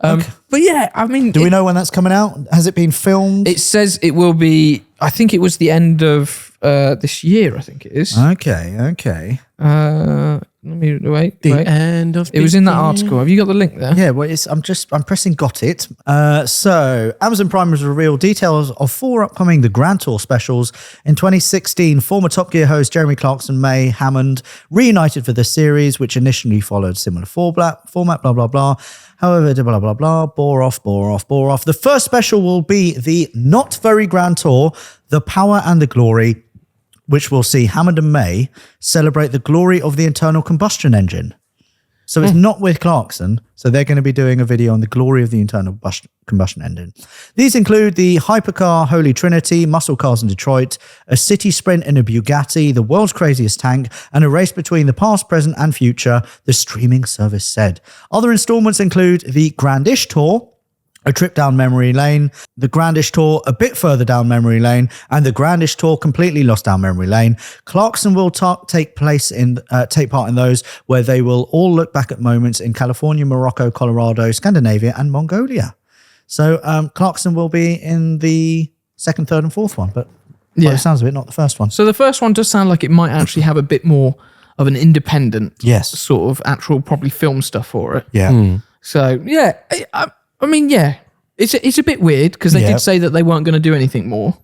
Ugh. But yeah, I mean, Do we know when that's coming out? Has it been filmed? it says it will be. I think it was the end of this year. I think it is. Okay. Let me wait. the wait. end of It was in that article. Have you got the link there? Yeah, well, I'm pressing got it. So Amazon Prime has revealed details of 4 upcoming The Grand Tour specials. In 2016, former Top Gear host Jeremy Clarkson, May Hammond reunited for the series, which initially followed similar format, blah, blah, blah. However, blah, blah, blah, bore off. The first special will be the Not Very Grand Tour, The Power and the Glory, which will see Hammond and May celebrate the glory of the internal combustion engine. So it's not with Clarkson. So they're going to be doing a video on the glory of the internal combustion engine. These include the hypercar Holy Trinity, muscle cars in Detroit, a city sprint in a Bugatti, the world's craziest tank, and a race between the past, present, and future, the streaming service said. Other installments include the Grandish Tour, a trip down memory lane, the Grandish Tour a bit further down memory lane, and the Grandish Tour completely lost down memory lane. Clarkson will take part in those where they will all look back at moments in California, Morocco, Colorado, Scandinavia, and Mongolia. So Clarkson will be in the second, third, and fourth one, but by the sounds of it, not the first one. So the first one does sound like it might actually have a bit more of an independent, sort of actual probably film stuff for it. Yeah. So yeah, I mean, yeah, It's a bit weird because they did say that they weren't going to do anything more.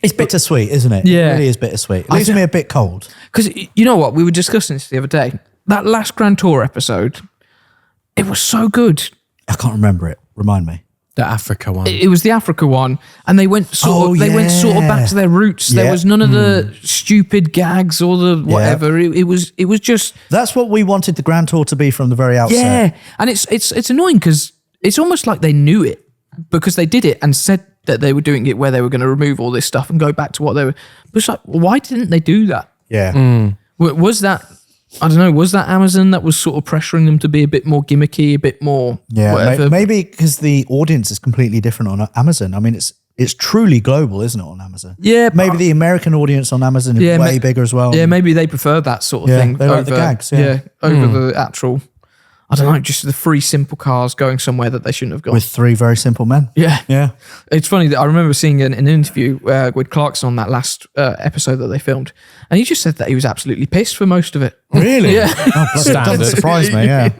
It's bittersweet, isn't it? Yeah. It really is bittersweet. It leaves me a bit cold. Because you know what? We were discussing this the other day. That last Grand Tour episode, it was so good. I can't remember it. Remind me. The Africa one. It was the Africa one, and they went sort of back to their roots. There was none of the stupid gags or the whatever. It was just That's what we wanted the Grand Tour to be from the very outset. yeah, and it's annoying because it's almost like they knew it because they did it and said that they were doing it where they were going to remove all this stuff and go back to what they were. But it's like, why didn't they do that? Yeah. Was that, I don't know, was that Amazon that was sort of pressuring them to be a bit more gimmicky, a bit more whatever? Maybe because the audience is completely different on Amazon. I mean, it's truly global, isn't it, on Amazon? Yeah. Maybe the American audience on Amazon is way bigger as well. Yeah, maybe they prefer that sort of thing. They like the gags. Yeah. Over the actual, I don't know, just the free simple cars going somewhere that they shouldn't have gone. With three very simple men. Yeah. Yeah. It's funny that I remember seeing an interview with Clarkson on that last episode that they filmed, and he just said that he was absolutely pissed for most of it. Really? Yeah. Oh, bloody, it doesn't surprise me, yeah.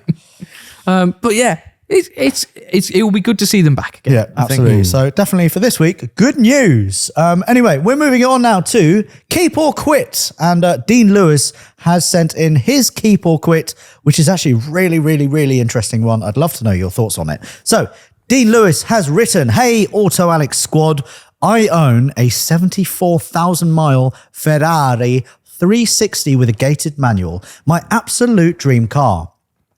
But yeah, it will be good to see them back again. Yeah, I think. absolutely. So definitely for this week, good news. Anyway, we're moving on now to Keep or Quit. And Dean Lewis has sent in his Keep or Quit, which is actually really, really, really interesting one. I'd love to know your thoughts on it. So Dean Lewis has written, "Hey, Auto Alex squad, I own a 74,000 mile Ferrari 360 with a gated manual, my absolute dream car.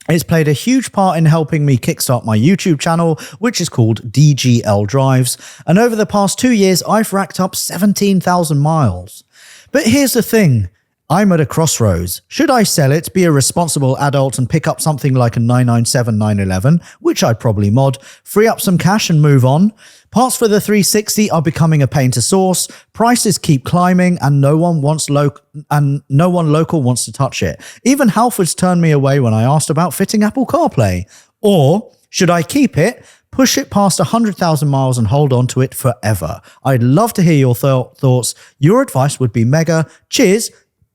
It's played a huge part in helping me kickstart my YouTube channel, which is called DGL Drives. And over the past 2 years, I've racked up 17,000 miles. But here's the thing. I'm at a crossroads. Should I sell it, be a responsible adult and pick up something like a 997 911, which I'd probably mod, free up some cash and move on? Parts for the 360 are becoming a pain to source. Prices keep climbing and no one local wants to touch it. Even Halfords turned me away when I asked about fitting Apple CarPlay. Or should I keep it, push it past 100,000 miles and hold on to it forever? I'd love to hear your thoughts. Your advice would be mega. Cheers.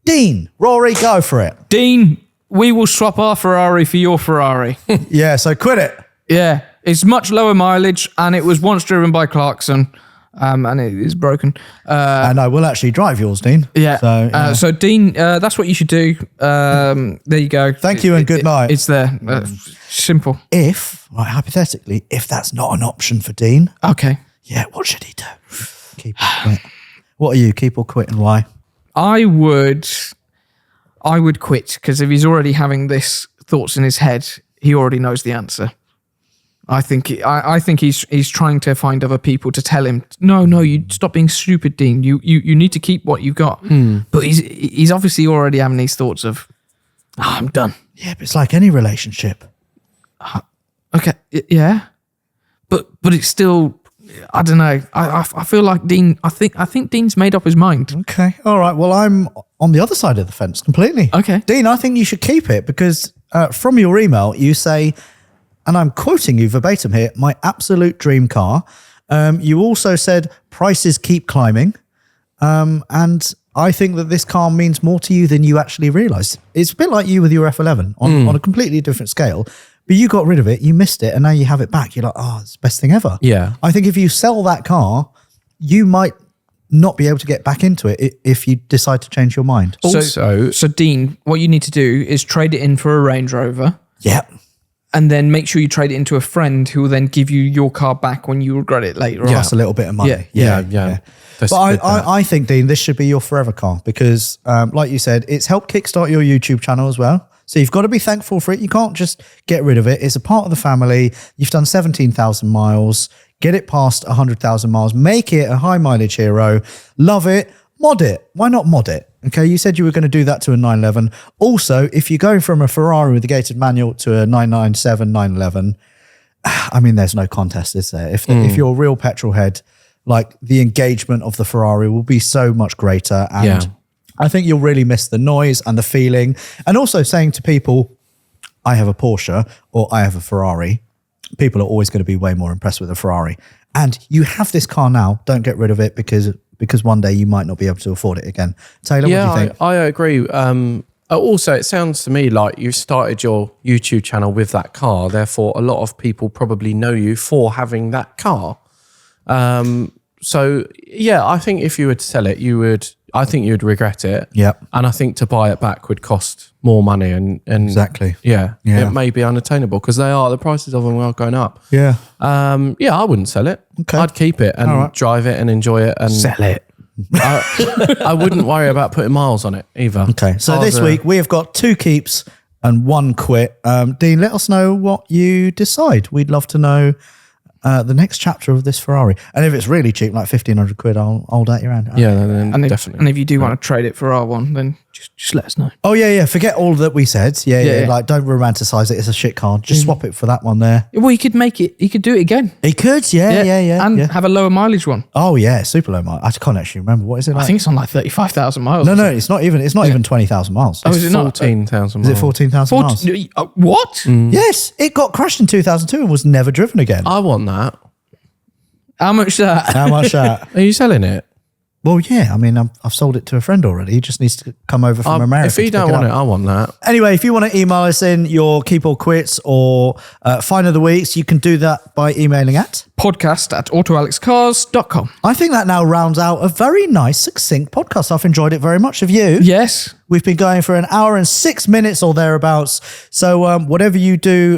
Dean, Rory, go for it." Dean, we will swap our Ferrari for your Ferrari. Yeah, so quit it. Yeah, it's much lower mileage, and it was once driven by Clarkson, and it is broken. And I will actually drive yours, Dean. Yeah. So Dean, that's what you should do. There you go. Thank you and good night. It's there. Simple. Hypothetically, if that's not an option for Dean, Okay. yeah, what should he do? Keep or quit. What are you, keep or quit, and why? I would quit because if he's already having this thoughts in his head, he already knows the answer. I think he's trying to find other people to tell him, no, you stop being stupid, Dean. You need to keep what you've got. But he's obviously already having these thoughts of, I'm done. Yeah, but it's like any relationship. Okay, yeah, but it's still, I don't know. I feel like Dean. I think Dean's made up his mind. Okay, all right. Well, I'm on the other side of the fence completely. Okay, Dean, I think you should keep it because from your email you say, and I'm quoting you verbatim here, my absolute dream car. You also said prices keep climbing, and I think that this car means more to you than you actually realise. It's a bit like you with your F11 on a completely different scale. But you got rid of it, you missed it, and now you have it back. You're like, oh, it's the best thing ever. Yeah. I think if you sell that car, you might not be able to get back into it if you decide to change your mind. So Dean, what you need to do is trade it in for a Range Rover. Yep. And then make sure you trade it into a friend who will then give you your car back when you regret it later on. That's a little bit of money. Yeah. But I think, Dean, this should be your forever car because, like you said, it's helped kickstart your YouTube channel as well. So you've got to be thankful for it. You can't just get rid of it. It's a part of the family. You've done 17,000 miles. Get it past 100,000 miles. Make it a high mileage hero. Love it. Mod it. Why not mod it? Okay, you said you were going to do that to a 911. Also, if you're going from a Ferrari with a gated manual to a 997, 911, I mean, there's no contest, is there? If you're a real petrol head, like the engagement of the Ferrari will be so much greater. And I think you'll really miss the noise and the feeling. And also saying to people, I have a Porsche or I have a Ferrari, people are always going to be way more impressed with a Ferrari. And you have this car now, don't get rid of it because one day you might not be able to afford it again. Taylor, what do you think? I agree. Also, it sounds to me like you started your YouTube channel with that car. Therefore, a lot of people probably know you for having that car. So, yeah, I think if you were to sell it, I think you'd regret it. Yep. And I think to buy it back would cost more money. And Exactly. Yeah, Yeah. it may be unattainable because the prices of them are going up. Yeah. Yeah, I wouldn't sell it. Okay. I'd keep it and drive it and enjoy it. And Sell it. I wouldn't worry about putting miles on it either. Okay. So Cars this are- week we have got 2 keeps and 1 quit. Dean, let us know what you decide. We'd love to know the next chapter of this Ferrari. And if it's really cheap, like 1,500 quid, I'll hold out your hand. Yeah, then And if, definitely. and if you do want to trade it for R1, then just let us know. Oh, yeah. Forget all that we said. Yeah. Like, don't romanticize it. It's a shit car. Just swap it for that one there. Well, you could do it again. He could. Yeah. And have a lower mileage one. Oh, yeah. Super low mile. I can't actually remember. What is it like? I think it's on like 35,000 miles. No, it's not even 20,000 miles. Oh, is it not? 14,000 Is miles. it 14,000 miles? What? Yes. It got crashed in 2002 and was never driven again. I want that. How much that? How much that? Are you selling it? Well, yeah. I mean, I've sold it to a friend already. He just needs to come over from America. If you don't want it, I want that. Anyway, if you want to email us in your keep or quits or find of the weeks, you can do that by emailing at podcast@autoalexcars.com. I think that now rounds out a very nice, succinct podcast. I've enjoyed it very much. Have you? Yes. We've been going for 1 hour and 6 minutes or thereabouts. So whatever you do,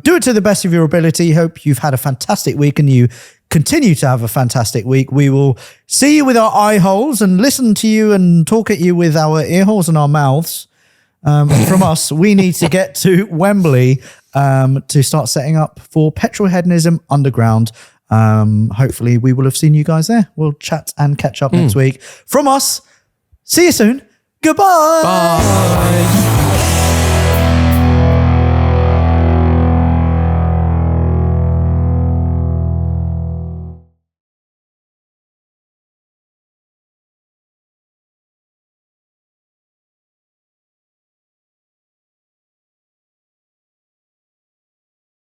do it to the best of your ability. Hope you've had a fantastic week and you continue to have a fantastic week. We will see you with our eye holes and listen to you and talk at you with our ear holes and our mouths. From us, we need to get to Wembley to start setting up for Petrol Hedonism Underground. Hopefully we will have seen you guys there. We'll chat and catch up next week. From us, see you soon. Goodbye. Bye.